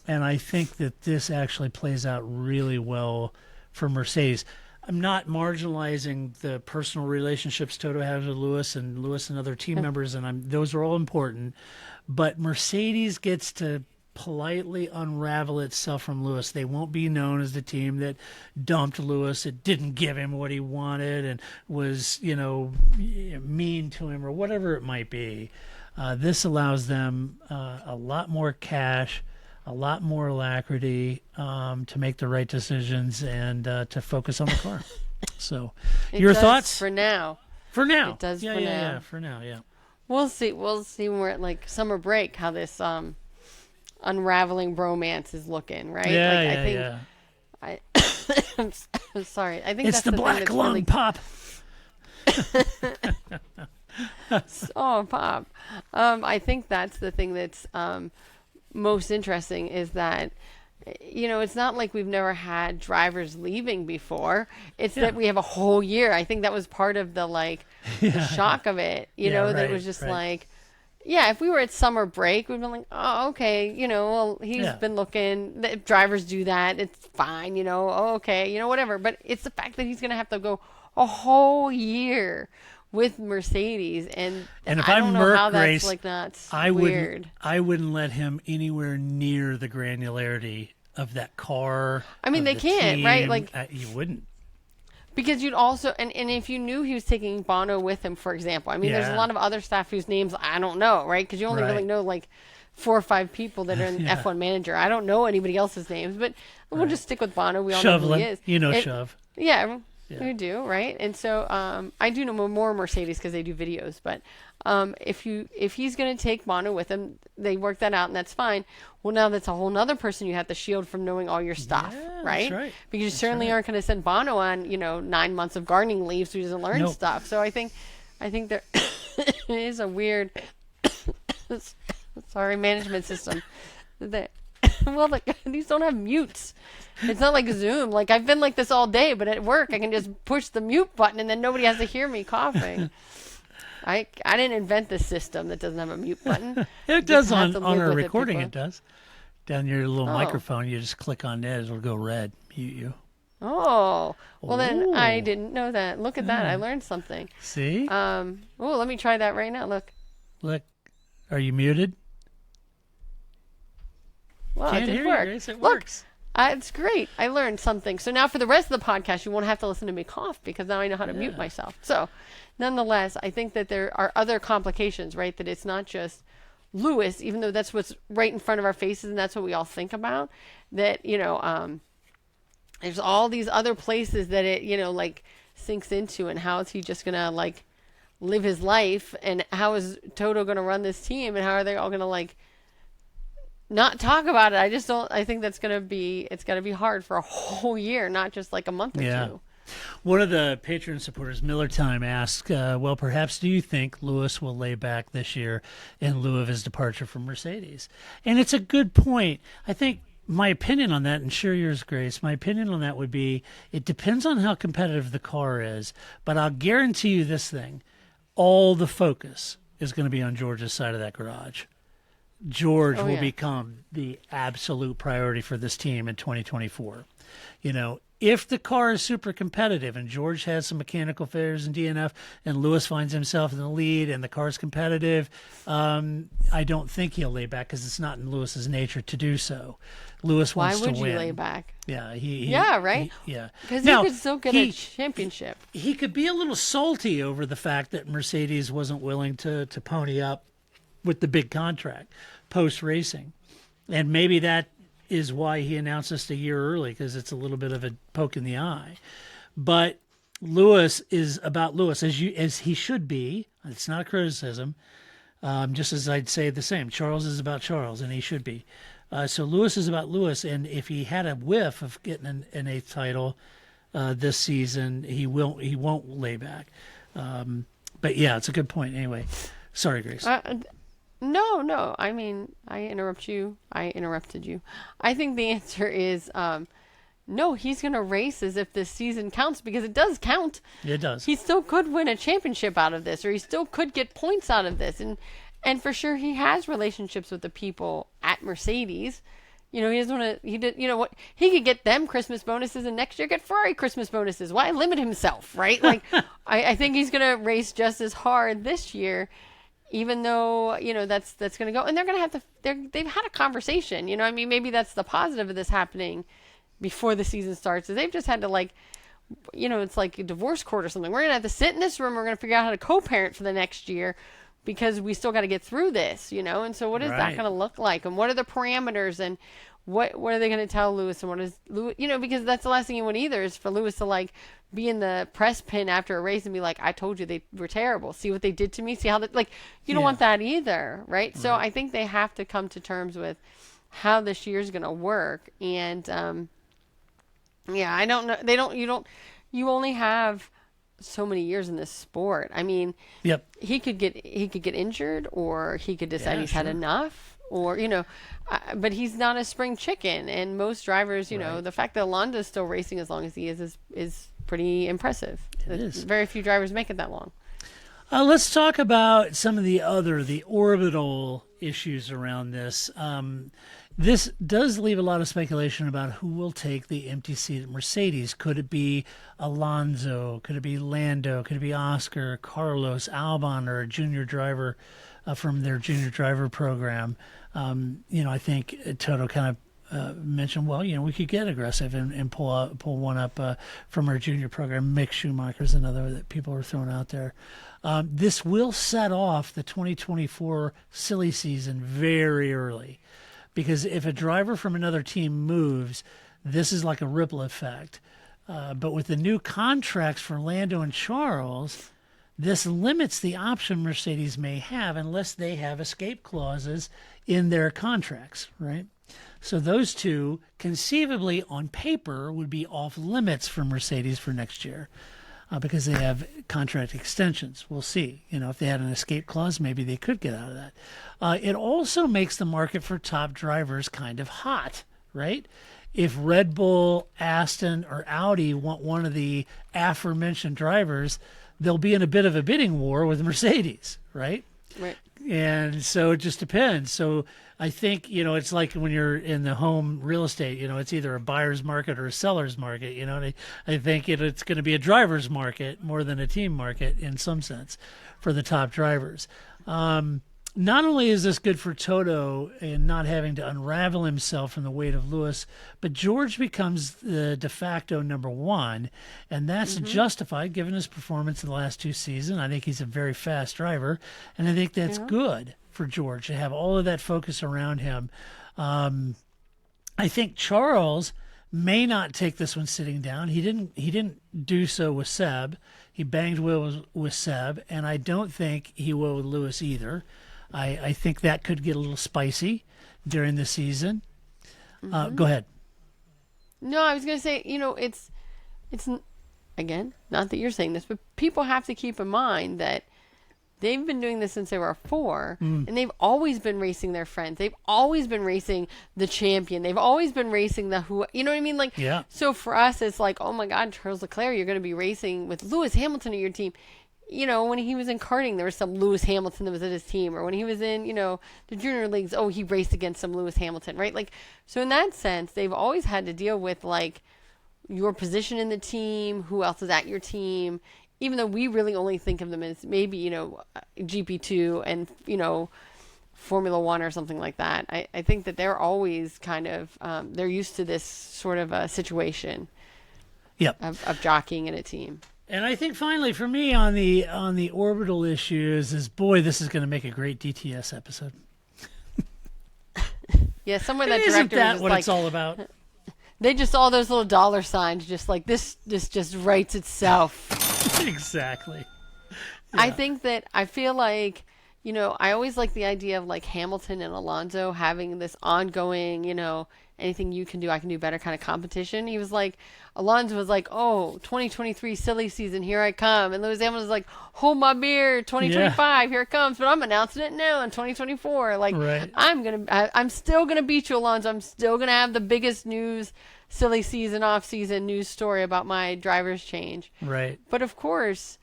I think that this actually plays out really well for Mercedes. I'm not marginalizing the personal relationships Toto has with Lewis and other team members, and those are all important. But Mercedes gets to politely unravel itself from Lewis. They won't be known as the team that dumped Lewis, it didn't give him what he wanted, and was, mean to him or whatever it might be. This allows them a lot more cash, a lot more alacrity to make the right decisions and to focus on the car. So, your thoughts? For now. It does for now. Yeah, for now, yeah. We'll see when we're at summer break how this unraveling bromance is looking, right? Yeah, I think I'm sorry. I think it's that's the black lung really... pop. Oh, pop. I think that's the thing that's most interesting is that, it's not like we've never had drivers leaving before. It's that we have a whole year. I think that was part of the the shock of it, that it was just if we were at summer break, we'd been like, oh, okay, well, he's been looking. If drivers do that, it's fine, okay, whatever. But it's the fact that he's going to have to go a whole year with Mercedes, and if I don't know how Grace, that's weird. I wouldn't let him anywhere near the granularity of that car. I mean, they can't, team. right? You wouldn't. Because you'd also, and if you knew he was taking Bono with him, for example, I mean, there's a lot of other staff whose names I don't know, right? Because you only really know 4 or 5 people that are in F1 manager. I don't know anybody else's names, but we'll just stick with Bono. We all know who he is. Shove. Yeah. We do, right? And so I do know more Mercedes because they do videos. But if he's going to take Bono with him, they work that out, and that's fine. Well, now that's a whole other person you have to shield from knowing all your stuff, right? That's right? Because you certainly aren't going to send Bono on 9 months of gardening leave so he doesn't learn stuff. So I think there is a weird management system that. Well, these don't have mutes. It's not like Zoom. I've been like this all day, but at work I can just push the mute button and then nobody has to hear me coughing. I didn't invent this system that doesn't have a mute button. It does on our recording. It does. Down your little microphone, you just click on that, it'll go red. Mute you. Oh, well then I didn't know that. Look at that. I learned something. See? Let me try that right now. Look. Are you muted? Well, Can't it did hear work. You, Grace. It works. It's great. I learned something. So now for the rest of the podcast, you won't have to listen to me cough because now I know how to mute myself. So nonetheless, I think that there are other complications, right? That it's not just Lewis, even though that's what's right in front of our faces and that's what we all think about, that, there's all these other places that it, sinks into, and how is he just going to, live his life, and how is Toto going to run this team, and how are they all going to, not talk about it. I think it's going to be hard for a whole year, not just a month or two. One of the Patreon supporters, Miller Time, asked, well, perhaps do you think Lewis will lay back this year in lieu of his departure from Mercedes? And it's a good point. I think my opinion on that, and share yours, Grace, my opinion on that would be it depends on how competitive the car is, but I'll guarantee you this thing, all the focus is going to be on George's side of that garage. George will become the absolute priority for this team in 2024. If the car is super competitive and George has some mechanical failures in DNF and Lewis finds himself in the lead and the car's competitive, I don't think he'll lay back because it's not in Lewis's nature to do so. Lewis wants to win. Why would you lay back? Yeah, right? Yeah. Because he could still get a championship. He could be a little salty over the fact that Mercedes wasn't willing to pony up with the big contract post racing, and maybe that is why he announced this a year early, because it's a little bit of a poke in the eye. But Lewis is about Lewis, as he should be. It's not a criticism, just as I'd say the same. Charles is about Charles, and he should be. So Lewis is about Lewis, and if he had a whiff of getting an 8th title this season, he won't lay back. But yeah, it's a good point. Anyway, sorry, Grace. No. I mean, I interrupted you. I think the answer is no, he's going to race as if this season counts, because it does count. It does. He still could win a championship out of this, or he still could get points out of this. And for sure, he has relationships with the people at Mercedes. He doesn't want to, he could get them Christmas bonuses and next year get Ferrari Christmas bonuses. Why limit himself, right? Like, I think he's going to race just as hard this year, even though, that's going to go. And they're going to have to, they've had a conversation, maybe that's the positive of this happening before the season starts, is they've just had to, it's like a divorce court or something. We're going to have to sit in this room. We're going to figure out how to co-parent for the next year, because we still got to get through this, and so what is that going to look like, and what are the parameters, and what are they going to tell Lewis, and what is Lewis, because that's the last thing you want either, is for Lewis to be in the press pin after a race and be like, I told you they were terrible. See what they did to me. See how you don't want that either. Right. So I think they have to come to terms with how this year's going to work. And, I don't know. You only have so many years in this sport. I mean, he could get injured, or he could decide he's had enough, or, but he's not a spring chicken. And most drivers, the fact that Alonso's still racing as long as he is pretty impressive. It is. Very few drivers make it that long. Let's talk about some of the orbital issues around this. This does leave a lot of speculation about who will take the empty seat at Mercedes. Could it be Alonso? Could it be Lando? Could it be Oscar, Carlos, Albon, or a junior driver from their junior driver program? I think Toto kind of mentioned, we could get aggressive and pull one up from our junior program. Mick Schumacher's another that people are throwing out there. This will set off the 2024 silly season very early, because if a driver from another team moves, this is like a ripple effect. But with the new contracts for Lando and Charles, this limits the option Mercedes may have unless they have escape clauses in their contracts, right? So those two, conceivably on paper, would be off limits for Mercedes for next year because they have contract extensions. We'll see. If they had an escape clause, maybe they could get out of that. It also makes the market for top drivers kind of hot, right? If Red Bull, Aston, or Audi want one of the aforementioned drivers, they'll be in a bit of a bidding war with Mercedes, right? Right. And so it just depends. So I think, it's like when you're in the home real estate, it's either a buyer's market or a seller's market, and I think it's going to be a driver's market more than a team market in some sense for the top drivers. Not only is this good for Toto in not having to unravel himself from the weight of Lewis, but George becomes the de facto number one, and that's justified given his performance in the last two seasons. I think he's a very fast driver, and I think that's good for George to have all of that focus around him. I think Charles may not take this one sitting down. He didn't do so with Seb. He banged with Seb, and I don't think he will with Lewis either. I think that could get a little spicy during the season. Go ahead. No, I was going to say, it's again, not that you're saying this, but people have to keep in mind that they've been doing this since they were 4, and they've always been racing their friends. They've always been racing the champion. They've always been racing you know what I mean? So for us, it's like, oh my God, Charles Leclerc, you're going to be racing with Lewis Hamilton on your team. When he was in karting, there was some Lewis Hamilton that was at his team. Or when he was in, the junior leagues, he raced against some Lewis Hamilton, right? So in that sense, they've always had to deal with, your position in the team, who else is at your team, even though we really only think of them as maybe, GP2 and, Formula One or something like that. I think that they're always kind of, they're used to this sort of a situation of jockeying in a team. And I think finally for me on the orbital issues is, boy, this is going to make a great DTS episode. Yeah, somewhere that Isn't director that is what like, it's all about? they just all those little dollar signs, just like this just writes itself. Exactly. Yeah. I feel like, I always like the idea of like Hamilton and Alonso having this ongoing, anything you can do, I can do better kind of competition. He was like, Alonso was like, oh, 2023 silly season, here I come. And Lewis Hamilton was like, hold my beer, 2025, here it comes. But I'm announcing it now in 2024. Like, right. I'm still going to beat you, Alonso. I'm still going to have the biggest news, silly season, off season news story about my driver's change. Right. But of course,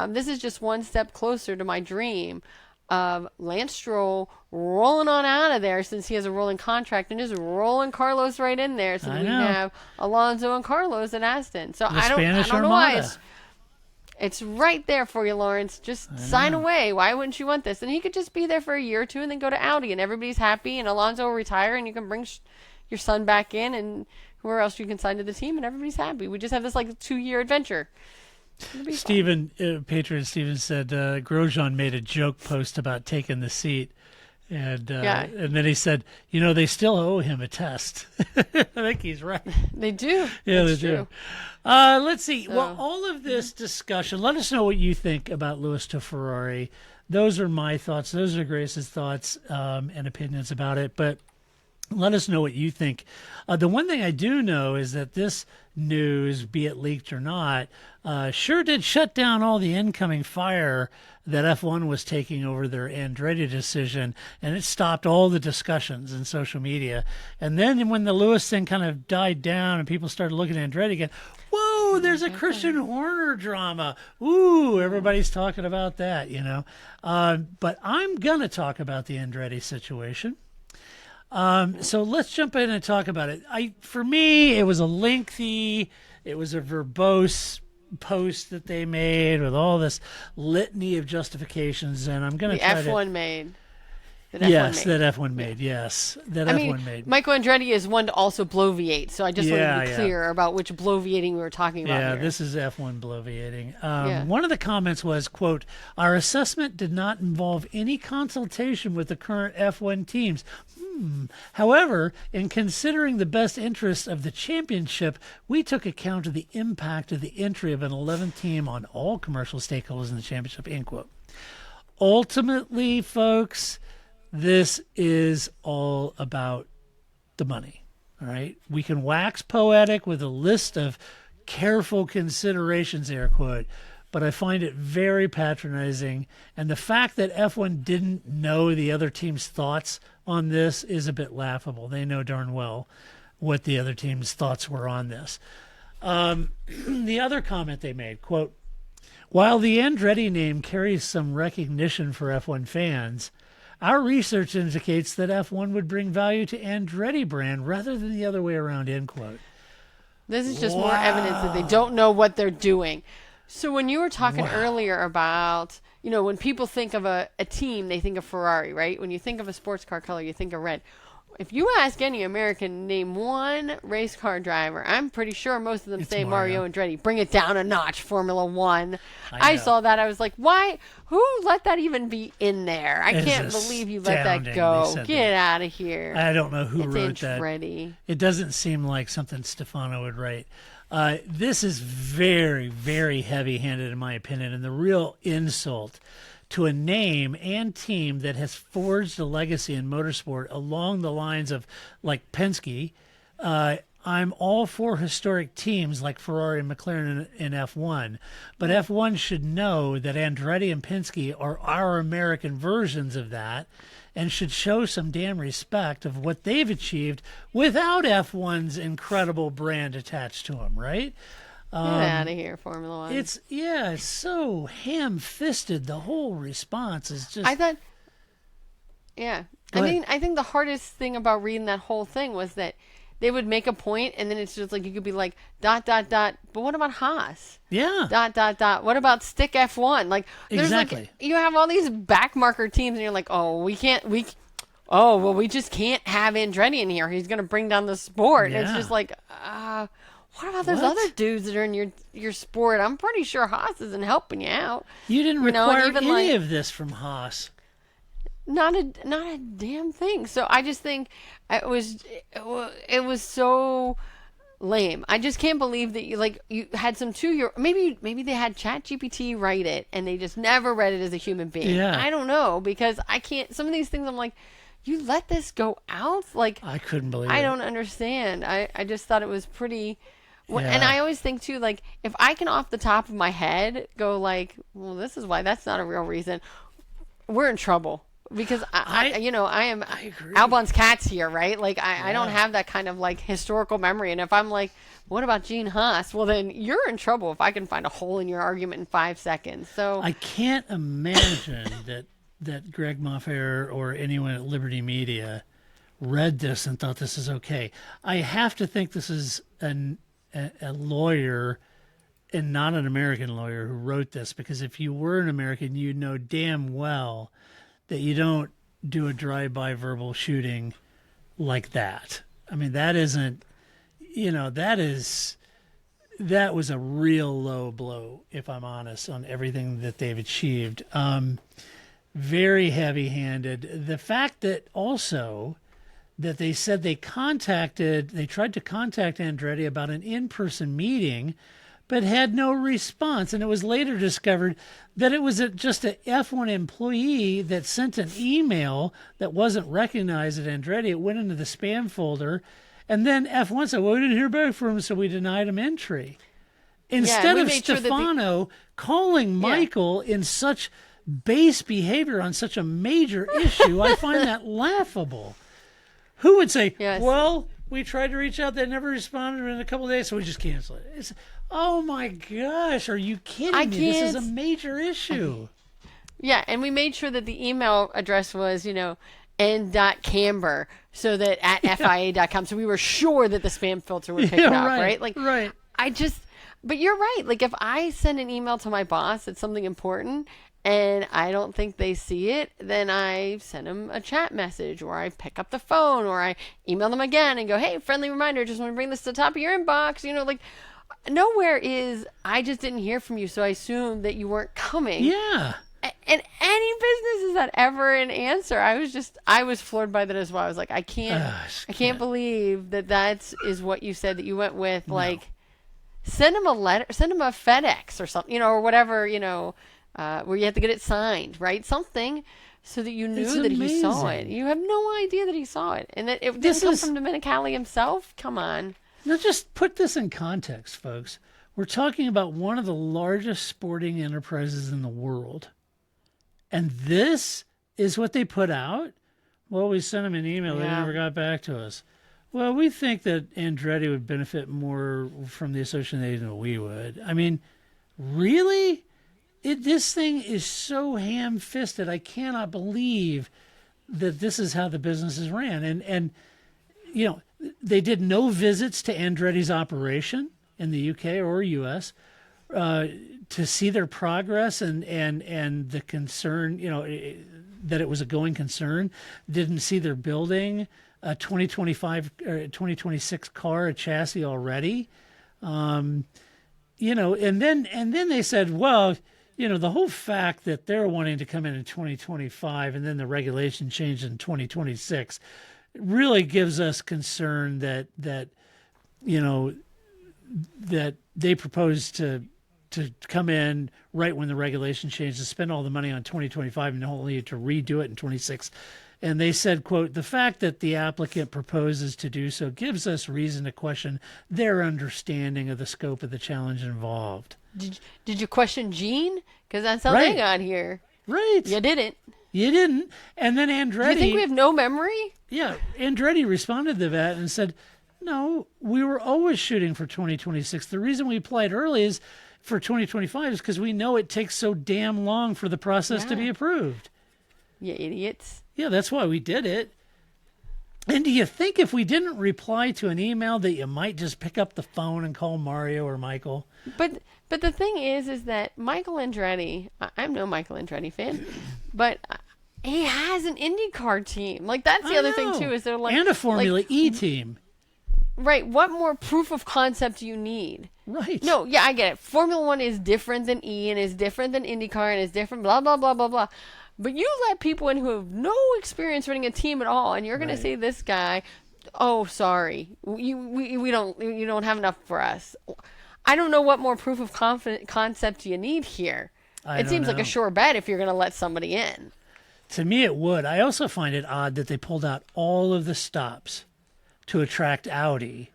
this is just one step closer to my dream of Lance Stroll rolling on out of there, since he has a rolling contract, and just rolling Carlos right in there, so that we can have Alonso and Carlos at Aston. So I don't know why it's right there for you, Lawrence. Just sign away. Why wouldn't you want this? And he could just be there for a year or two and then go to Audi, and everybody's happy, and Alonso will retire, and you can bring your son back in, and whoever else you can sign to the team, and everybody's happy. We just have this like 2-year adventure. Stephen, Patriot Stephen said Grosjean made a joke post about taking the seat, and then he said, they still owe him a test. I think he's right. They do. Yeah, that's they true. do. Let's see. So, well, all of this discussion, let us know what you think about Lewis to Ferrari. Those are my thoughts. Those are Grace's thoughts and opinions about it. But let us know what you think. The one thing I do know is that this news, be it leaked or not, sure did shut down all the incoming fire that F1 was taking over their Andretti decision, and it stopped all the discussions in social media. And then when the Lewis thing kind of died down and people started looking at Andretti again, whoa, there's a Christian Horner drama. Ooh, everybody's talking about that, But I'm going to talk about the Andretti situation. So let's jump in and talk about it. For me, it was a verbose post that they made with all this litany of justifications, and I'm going to try F1 made. That F1 made. Yes, that F1 made. Michael Andretti is one to also bloviate, so I just wanted to be clear about which bloviating we were talking about here. This is F1 bloviating. One of the comments was, quote, "Our assessment did not involve any consultation with the current F1 teams. However, in considering the best interests of the championship, we took account of the impact of the entry of an 11th team on all commercial stakeholders in the championship," end quote. Ultimately, folks, this is all about the money, all right? We can wax poetic with a list of careful considerations, air quote, but I find it very patronizing. And the fact that F1 didn't know the other team's thoughts on this is a bit laughable. They know darn well what the other team's thoughts were on this. The other comment they made, quote, "While the Andretti name carries some recognition for F1 fans, our research indicates that F1 would bring value to Andretti brand rather than the other way around," end quote. This is just more evidence that they don't know what they're doing. So when you were talking earlier about, when people think of a team, they think of Ferrari, right? When you think of a sports car color, you think of red. If you ask any American, name one race car driver, I'm pretty sure most of them say Mario Andretti. Bring it down a notch, Formula One. I saw that. I was like, why? Who let that even be in there? I can't believe you let that go. Get out of here. I don't know who wrote Andretti. That. It doesn't seem like something Stefano would write. This is very, very heavy-handed in my opinion, and the real insult to a name and team that has forged a legacy in motorsport along the lines of, like, Penske. I'm all for historic teams like Ferrari and McLaren in F1, but F1 should know that Andretti and Penske are our American versions of that and should show some damn respect of what they've achieved without F1's incredible brand attached to them, right? Get out of here, Formula One. It's so ham-fisted. The whole response is just. I thought, I think the hardest thing about reading that whole thing was that they would make a point, and then it's just like you could be like ... But what about Haas? Yeah. ... What about Stick F1? Like, there's exactly. Like, you have all these backmarker teams, and you're like, oh, we can't oh, well, we just can't have Andretti in here. He's going to bring down the sport. Yeah. And it's just like, what about those other dudes that are in your sport? I'm pretty sure Haas isn't helping you out. You didn't require any of this from Haas. Not a damn thing. So I just think it was so lame. I just can't believe that you had some 2-year, maybe they had ChatGPT write it and they just never read it as a human being. Yeah. I don't know, because I can't. Some of these things I'm like, you let this go out? Like, I couldn't believe it. I don't understand. I just thought it was pretty. And I always think too, like, if I can off the top of my head go like, well, this is why that's not a real reason, we're in trouble. Because I am Albon's cat's here, right? Like I don't have that kind of like historical memory. And if I'm like, what about Gene Haas? Well, then you're in trouble if I can find a hole in your argument in 5 seconds. So I can't imagine that Greg Moffair or anyone at Liberty Media read this and thought this is okay. I have to think this is a lawyer and not an American lawyer who wrote this, because if you were an American, you'd know damn well that you don't do a drive-by verbal shooting like that. I mean, that isn't, that was a real low blow, if I'm honest, on everything that they've achieved. Very heavy-handed. The fact that also that they said they tried to contact Andretti about an in-person meeting, but had no response. And it was later discovered that it was just an F1 employee that sent an email that wasn't recognized at Andretti. It went into the spam folder. And then F1 said, well, we didn't hear back from him, so we denied him entry. Instead of Stefano calling Michael in such base behavior on such a major issue, I find that laughable. Who would say, well, we tried to reach out, they never responded in a couple of days, so we just canceled it. Oh my gosh, are you kidding me? This is a major issue. Yeah, and we made sure that the email address was, n.camber, so that at FIA.com. So we were sure that the spam filter would pick it up, right? Like, right. But you're right. Like, if I send an email to my boss, it's something important, and I don't think they see it, then I send them a chat message, or I pick up the phone, or I email them again and go, hey, friendly reminder, just want to bring this to the top of your inbox. Nowhere is, I just didn't hear from you, so I assumed that you weren't coming. Yeah. And any business, is that ever an answer? I was floored by that as well. I was like, I can't believe that is what you said, that you went with. No. Like, send him a letter, send him a FedEx or something, or whatever, where you have to get it signed, right? Something, so that you knew that he saw it. You have no idea that he saw it. And that it didn't come from Domenicali himself? Come on. Now, just put this in context, folks. We're talking about one of the largest sporting enterprises in the world. And this is what they put out? Well, we sent them an email. They never got back to us. Well, we think that Andretti would benefit more from the association than we would. I mean, really? This thing is so ham-fisted. I cannot believe that this is how the business is ran. And they did no visits to Andretti's operation in the UK or US to see their progress and the concern, that it was a going concern. Didn't see their building a 2025 or 2026 car, a chassis already. And then they said, well, the whole fact that they're wanting to come in 2025 and then the regulation changed in 2026 really gives us concern that they propose to come in right when the regulation changes, spend all the money on 2025 and only to redo it in 26. And they said, quote, the fact that the applicant proposes to do so gives us reason to question their understanding of the scope of the challenge involved. Did you question Gene? Because that's how they got here. Right. You didn't. And then Andretti... You think we have no memory? Yeah. Andretti responded to that and said, no, we were always shooting for 2026. The reason we applied early is for 2025 is because we know it takes so damn long for the process to be approved. You idiots. Yeah, that's why we did it. And do you think if we didn't reply to an email that you might just pick up the phone and call Mario or Michael? But the thing is that Michael Andretti, I'm no Michael Andretti fan, but he has an IndyCar team. Like, that's the other thing, too, is they're like... And a Formula E team. Right. What more proof of concept do you need? Right. No, yeah, I get it. Formula One is different than E and is different than IndyCar and is different, blah, blah, blah, blah, blah. But you let people in who have no experience running a team at all, and you're going to say this guy, oh, sorry, you don't have enough for us. I don't know what more proof of concept you need here. It seems like a sure bet if you're going to let somebody in. To me, it would. I also find it odd that they pulled out all of the stops to attract Audi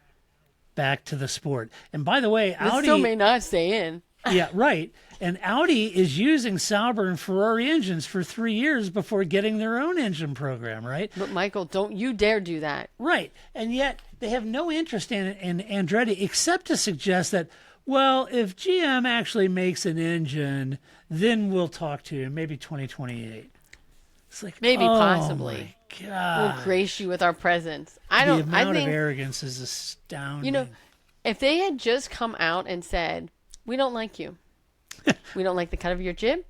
back to the sport. And by the way, Audi still may not stay in. Yeah, right. And Audi is using Sauber and Ferrari engines for 3 years before getting their own engine program, right? But Michael, don't you dare do that. Right. And yet they have no interest in Andretti except to suggest that, well, if GM actually makes an engine, then we'll talk to you, maybe 2028. It's like, maybe, oh possibly. My God. We'll grace you with our presence. The amount of arrogance is astounding. You know, if they had just come out and said, we don't like you. We don't like the cut of your jib.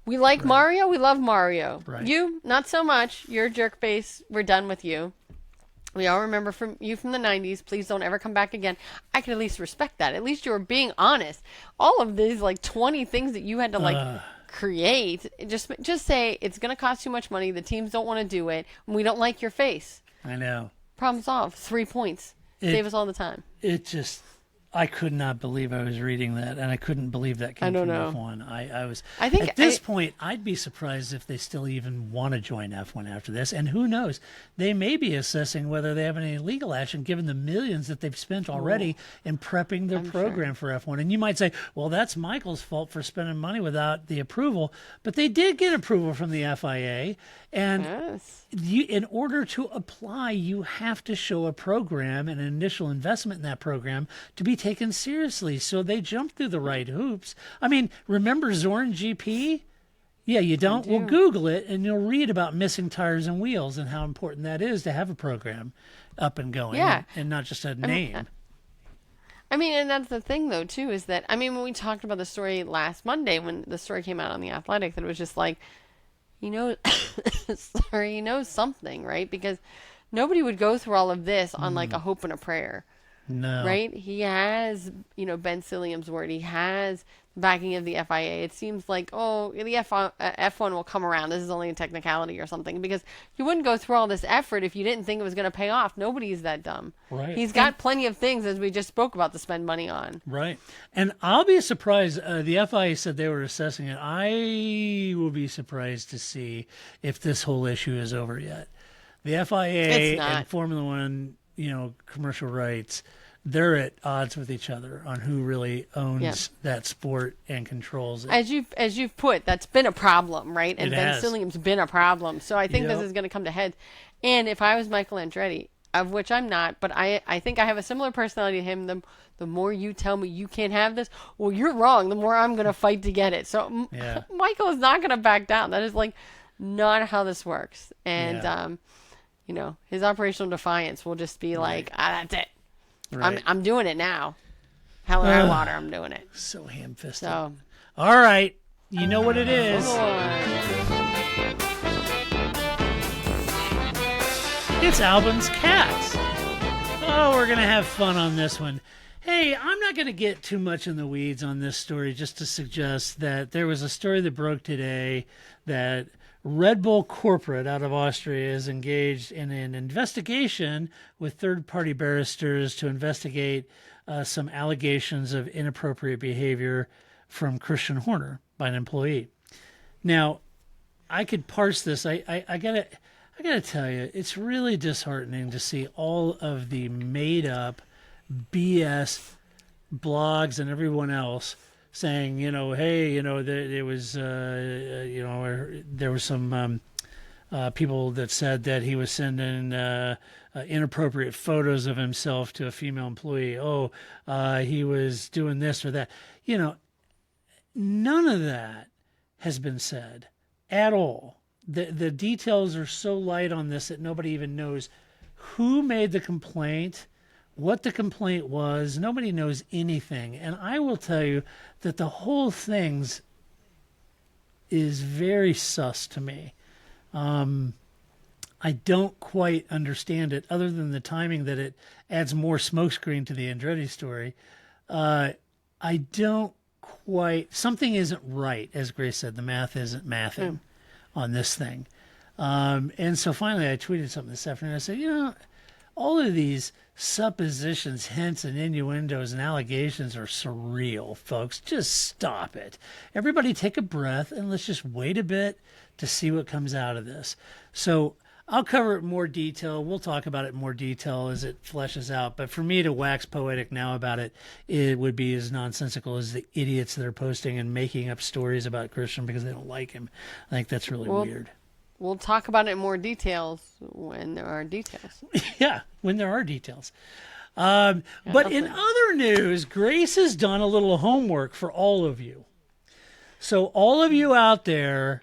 We like Mario. We love Mario. Right. You, not so much. You're a jerk face. We're done with you. We all remember you from the 90s. Please don't ever come back again. I could at least respect that. At least you were being honest. All of these, 20 things that you had to, create, just say, it's going to cost too much money. The teams don't want to do it. And we don't like your face. I know. Problem solved. 3 points. Save us all the time. I could not believe I was reading that, and I couldn't believe that came from F1. I think at this point, I'd be surprised if they still even want to join F1 after this. And who knows? They may be assessing whether they have any legal action, given the millions that they've spent already in prepping their program for F1. And you might say, well, that's Michael's fault for spending money without the approval. But they did get approval from the FIA. And in order to apply, you have to show a program, an initial investment in that program, to be taken seriously. So they jumped through the right hoops. I mean, remember Zorn GP? Yeah, you don't? Well, Google it, and you'll read about missing tires and wheels and how important that is to have a program up and going, and not just a name. I mean, and that's the thing, though, too, is that, I mean, when we talked about the story last Monday, when the story came out on The Athletic, that it was just like, he knows something, right? Because nobody would go through all of this on a hope and a prayer. No. Right? He has, Ben Silliam's word. He has backing of the FIA. It seems like, the F1 will come around. This is only a technicality or something. Because you wouldn't go through all this effort if you didn't think it was going to pay off. Nobody is that dumb. Right. He's got plenty of things, as we just spoke about, to spend money on. Right. And I'll be surprised. The FIA said they were assessing it. I will be surprised to see if this whole issue is over yet. The FIA and Formula One, commercial rights, they're at odds with each other on who really owns that sport and controls it. As you've put, that's been a problem, right? And Ben has. Silliam's been a problem. So I think this is going to come to head. And if I was Michael Andretti, of which I'm not, but I think I have a similar personality to him, the more you tell me you can't have this, well, you're wrong, the more I'm going to fight to get it. So Michael is not going to back down. That is not how this works. And, his operational defiance will just be that's it. Right. I'm doing it now. Hell or high water, I'm doing it. So ham-fisted. So, all right. You know what it is. It's Albin's Cats. Oh, we're going to have fun on this one. Hey, I'm not going to get too much in the weeds on this story, just to suggest that there was a story that broke today that Red Bull Corporate out of Austria is engaged in an investigation with third-party barristers to investigate some allegations of inappropriate behavior from Christian Horner by an employee. Now, I could parse this. I gotta tell you, it's really disheartening to see all of the made-up BS blogs and everyone else saying, hey, there was some people that said that he was sending inappropriate photos of himself to a female employee. He was doing this or that. None of that has been said at all. The details are so light on this that nobody even knows who made the complaint, what the complaint was. Nobody knows anything. And I will tell you that the whole thing is very sus to me. I don't quite understand it, other than the timing that it adds more smokescreen to the Andretti story. I don't quite. Something isn't right, as Grace said. The math isn't mathing on this thing. And so finally, I tweeted something this afternoon. I said, all of these suppositions, hints, and innuendos and allegations are surreal, folks. Just stop it. Everybody take a breath and let's just wait a bit to see what comes out of this. So I'll cover it in more detail. We'll talk about it in more detail as it fleshes out. But for me to wax poetic now about it, it would be as nonsensical as the idiots that are posting and making up stories about Christian because they don't like him. I think that's really weird. We'll talk about it in more details when there are details. Yeah, when there are details. But in other news, Grace has done a little homework for all of you. So all of you out there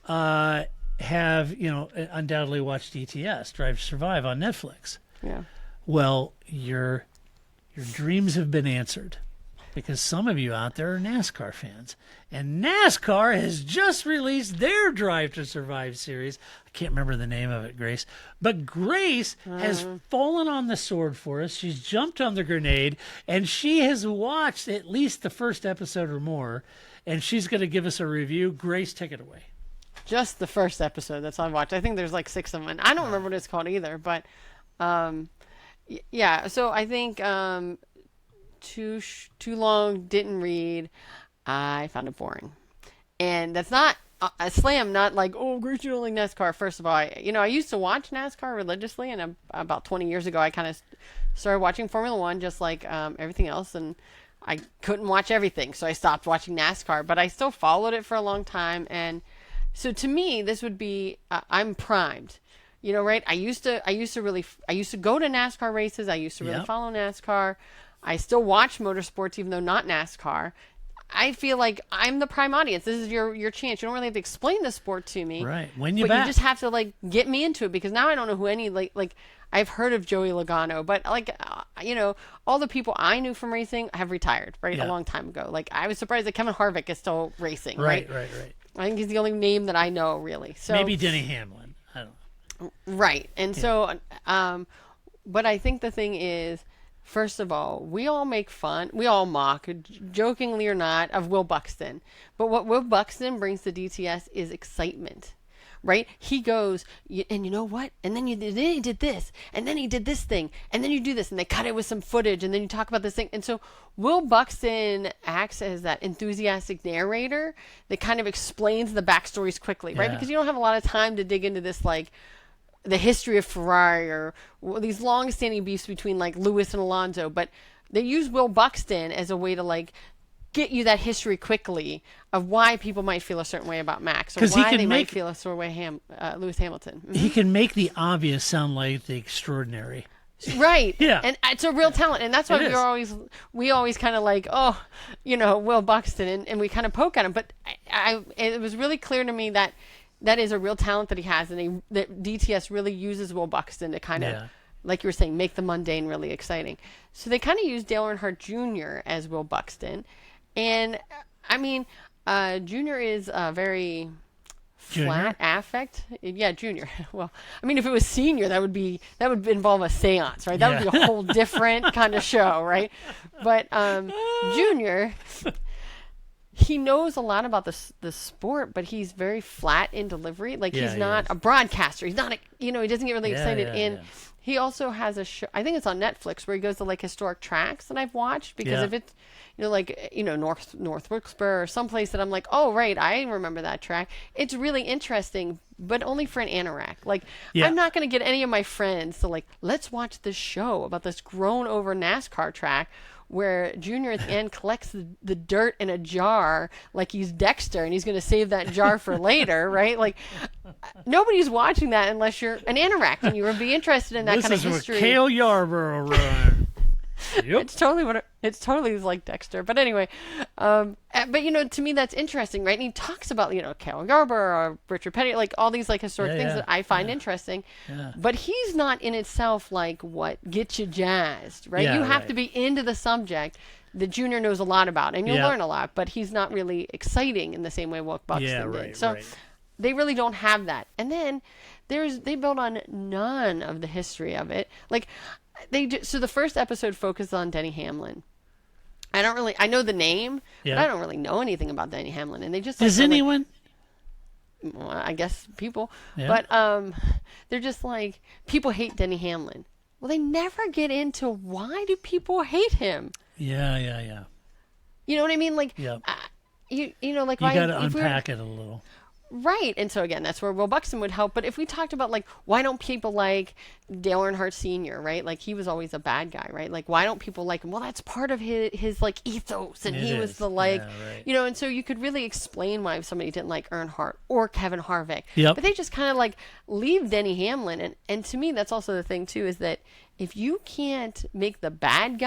have, undoubtedly watched DTS, Drive to Survive on Netflix. Yeah. Well, your dreams have been answered because some of you out there are NASCAR fans. And NASCAR has just released their Drive to Survive series. I can't remember the name of it, Grace. But Grace has fallen on the sword for us. She's jumped on the grenade, and she has watched at least the first episode or more, and she's going to give us a review. Grace, take it away. Just the first episode. That's all I watched. I think there's like 6 of them. I don't remember what it's called either. But, yeah. So I think too long, didn't read. I found it boring. And that's not a slam, not like, oh, Grace, you don't like NASCAR. First of all, I used to watch NASCAR religiously, and about 20 years ago, I kind of started watching Formula One just like everything else, and I couldn't watch everything, so I stopped watching NASCAR, but I still followed it for a long time, and so to me, this would be, I'm primed. Right? I used to go to NASCAR races. I used to really follow NASCAR. I still watch motorsports, even though not NASCAR. I feel like I'm the prime audience. This is your chance. You don't really have to explain the sport to me. Right. But you just have to get me into it, because now I don't know who any like I've heard of Joey Logano, but all the people I knew from racing have retired, right? A long time ago. Like, I was surprised that Kevin Harvick is still racing. Right. I think he's the only name that I know, really. So maybe Denny Hamlin. I don't know. Right. And so but I think the thing is, first of all, we all mock, jokingly or not, of Will Buxton. But what Will Buxton brings to DTS is excitement, right? He goes, and you know what? And then he did this, and then he did this thing, and then you do this, and they cut it with some footage, and then you talk about this thing. And so Will Buxton acts as that enthusiastic narrator that kind of explains the backstories quickly, right? Because you don't have a lot of time to dig into this, the history of Ferrari or these long-standing beefs between Lewis and Alonso, but they use Will Buxton as a way to get you that history quickly of why people might feel a certain way about Max, or why they might feel a certain way Lewis Hamilton. Mm-hmm. He can make the obvious sound like the extraordinary. Right. Yeah. And it's a real talent, and that's why we always kind of Will Buxton, and we kind of poke at him. But it was really clear to me that is a real talent that he has, and that DTS really uses Will Buxton to kind of, like you were saying, make the mundane really exciting. So they kind of use Dale Earnhardt Jr. as Will Buxton, and I mean, Jr. is a very flat affect. Yeah, Jr. Well, I mean, if it was Senior, that would involve a seance, right? That would be a whole different kind of show, right? But Jr. He knows a lot about the sport, but he's very flat in delivery. He's not a broadcaster. He's not he doesn't get really excited. He also has a show, I think it's on Netflix, where he goes to historic tracks that I've watched, because if it's North Wilkesboro or someplace that I'm like, oh right, I remember that track. It's really interesting, but only for an anorak. I'm not going to get any of my friends to let's watch this show about this grown over NASCAR track where Junior at the end collects the dirt in a jar like he's Dexter, and he's going to save that jar for later, right? Nobody's watching that unless you're an anorak and you would be interested in that kind of history. This is what Cale Yarborough run. Yep. It's totally like Dexter. But anyway, but to me that's interesting, right? And he talks about Cale Yarborough or Richard Petty, all these historic things that I find interesting. Yeah. But he's not in itself what gets you jazzed, right? You have to be into the subject that Junior knows a lot about, and you'll learn a lot. But he's not really exciting in the same way Will Buxton did. So they really don't have that. And then they build on none of the history of it. Like so the first episode focused on Denny Hamlin. I know the name, but I don't really know anything about Denny Hamlin. And they just does anyone? Well, I guess people, but they're just like, people hate Denny Hamlin. Well, they never get into why do people hate him. Yeah. You know what I mean? Like, you know, like, you got to unpack it a little. Right. And so again, that's where Will Buxton would help. But if we talked about, like, why don't people like Dale Earnhardt Sr., right? Like, he was always a bad guy, right? Like, why don't people like him? Well, that's part of his like ethos, and he was the like, you know. And so you could really explain why somebody didn't like Earnhardt or Kevin Harvick. But they just kind of like leave Denny Hamlin. And to me, that's also the thing too, is that if you can't make the bad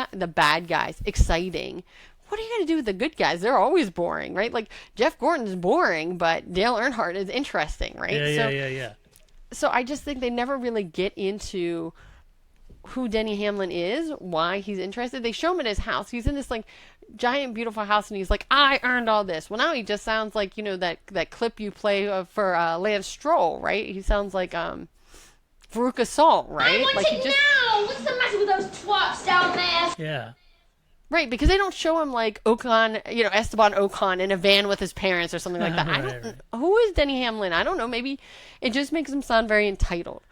guys exciting, what are you going to do with the good guys? They're always boring, right? Like, Jeff Gordon's boring, but Dale Earnhardt is interesting, right? Yeah. So I just think they never really get into who Denny Hamlin is, why he's interested. They show him at his house. He's in this, like, giant, beautiful house, and he's like, I earned all this. Well, now he just sounds like, you know, that clip you play for Lance Stroll, right? He sounds like Veruca Salt, right? I want like to know! What's the matter with those twats down there? Yeah. Right, because they don't show him like Esteban Ocon in a van with his parents or something like that. Who is Denny Hamlin? I don't know. Maybe it just makes him sound very entitled.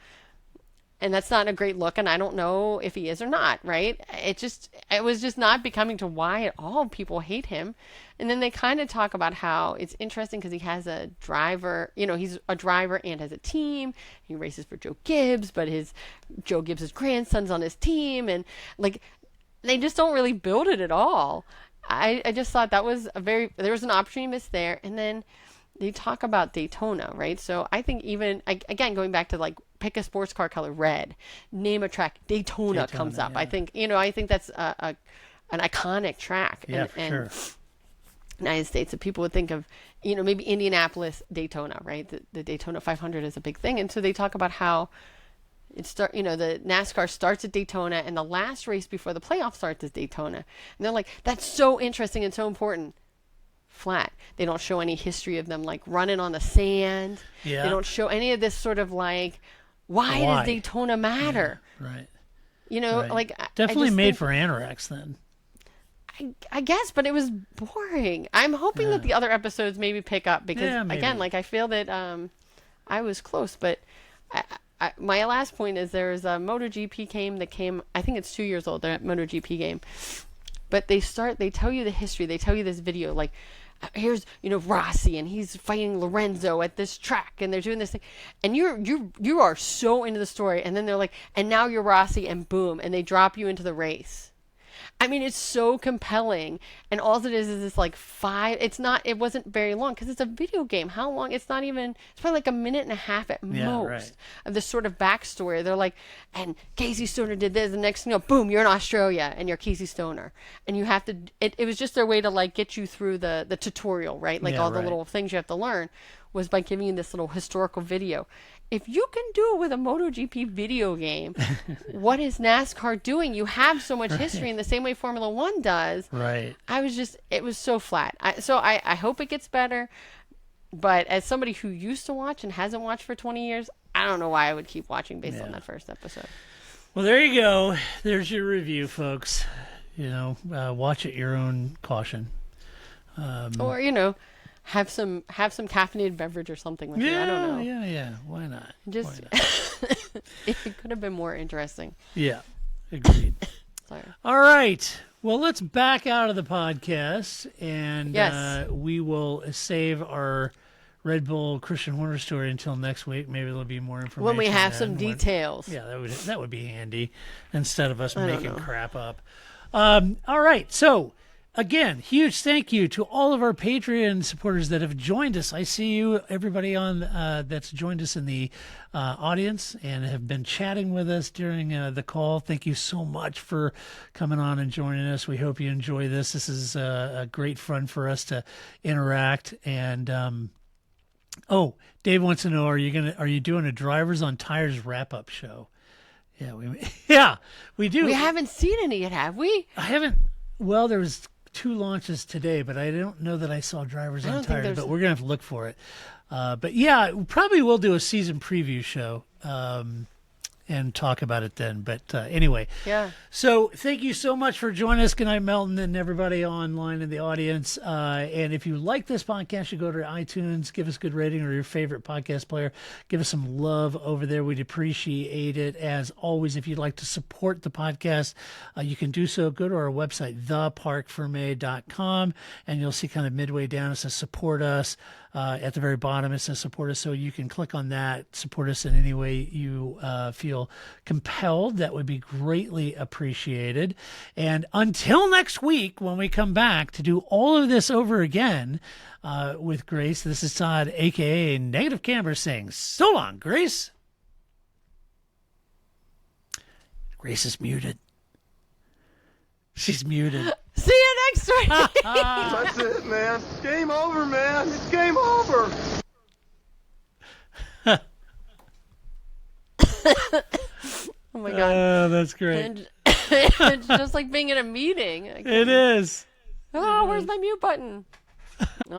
And that's not a great look, and I don't know if he is or not, right? It was just not becoming to why at all people hate him. And then they kind of talk about how it's interesting because he has a driver, you know, he's a driver and has a team. He races for Joe Gibbs, but Joe Gibbs' grandson's on his team, and like, they just don't really build it at all. I just thought that was there was an opportunity missed there. And then they talk about Daytona, right? So I think again, going back to like, pick a sports car color, red, name a track, Daytona comes up. Yeah. I think that's an iconic track. Yeah, and United States, that people would think of, you know, maybe Indianapolis, Daytona, right? The Daytona 500 is a big thing. And so they talk about how the NASCAR starts at Daytona, and the last race before the playoff starts is Daytona. And they're like, that's so interesting and so important. Flat. They don't show any history of them like running on the sand. Yeah. They don't show any of this sort of like, why does Daytona matter? Yeah, right. You know, like, definitely made for anorex then. I guess, but it was boring. I'm hoping that the other episodes maybe pick up because again, like, I feel that I was close, but my last point is there's a MotoGP game that came, I think it's 2 years old, the MotoGP game. But they tell you the history. They tell you this video, like, here's, you know, Rossi, and he's fighting Lorenzo at this track, and they're doing this thing. And you are so into the story. And then they're like, and now you're Rossi, and boom, and they drop you into the race. I mean, it's so compelling, and all it is this like it wasn't very long because it's a video game. How long? It's probably like a minute and a half at most of this sort of backstory. They're like, and Casey Stoner did this, the next thing you know, boom, you're in Australia and you're Casey Stoner, and you have to, it was just their way to like get you through the tutorial, right? Like the little things you have to learn was by giving you this little historical video. If you can do it with a MotoGP video game, what is NASCAR doing? You have so much history in the same way Formula One does. Right. It was so flat. I hope it gets better. But as somebody who used to watch and hasn't watched for 20 years, I don't know why I would keep watching based on that first episode. Well, there you go. There's your review, folks. You know, watch at your own caution. Or, you know, have some caffeinated beverage or something with you. I don't know. Yeah. Why not? Just it could have been more interesting. Yeah, agreed. Sorry. All right. Well, let's back out of the podcast, and we will save our Red Bull Christian Horner story until next week. Maybe there'll be more information when we have some details. That would be handy instead of us making crap up. All right. So, again, huge thank you to all of our Patreon supporters that have joined us. I see you, everybody on that's joined us in the audience and have been chatting with us during the call. Thank you so much for coming on and joining us. We hope you enjoy this. This is a great fun for us to interact. And Dave wants to know: are you doing a Drivers on Tires wrap up show? Yeah, we do. We haven't seen any yet, have we? I haven't. Well, there was 2 launches today, but I don't know that I saw drivers untired, but we're going to have to look for it. But yeah, probably we'll do a season preview show and talk about it then. But anyway, yeah. So thank you so much for joining us. Good night, Melton, and everybody online in the audience. And if you like this podcast, you go to iTunes, give us a good rating, or your favorite podcast player. Give us some love over there. We'd appreciate it. As always, if you'd like to support the podcast, you can do so. Go to our website, theparkforme.com, and you'll see kind of midway down it says support us. At the very bottom, it says support us, so you can click on that, support us in any way you feel compelled. That would be greatly appreciated. And until next week, when we come back to do all of this over again with Grace, this is Todd, a.k.a. Negative Camber, saying so long, Grace. Grace is muted. She's muted. See you next week. That's it, man. It's game over, man. It's game over. Oh my God. That's great. And it's just like being in a meeting. It is. Oh, where's my mute button?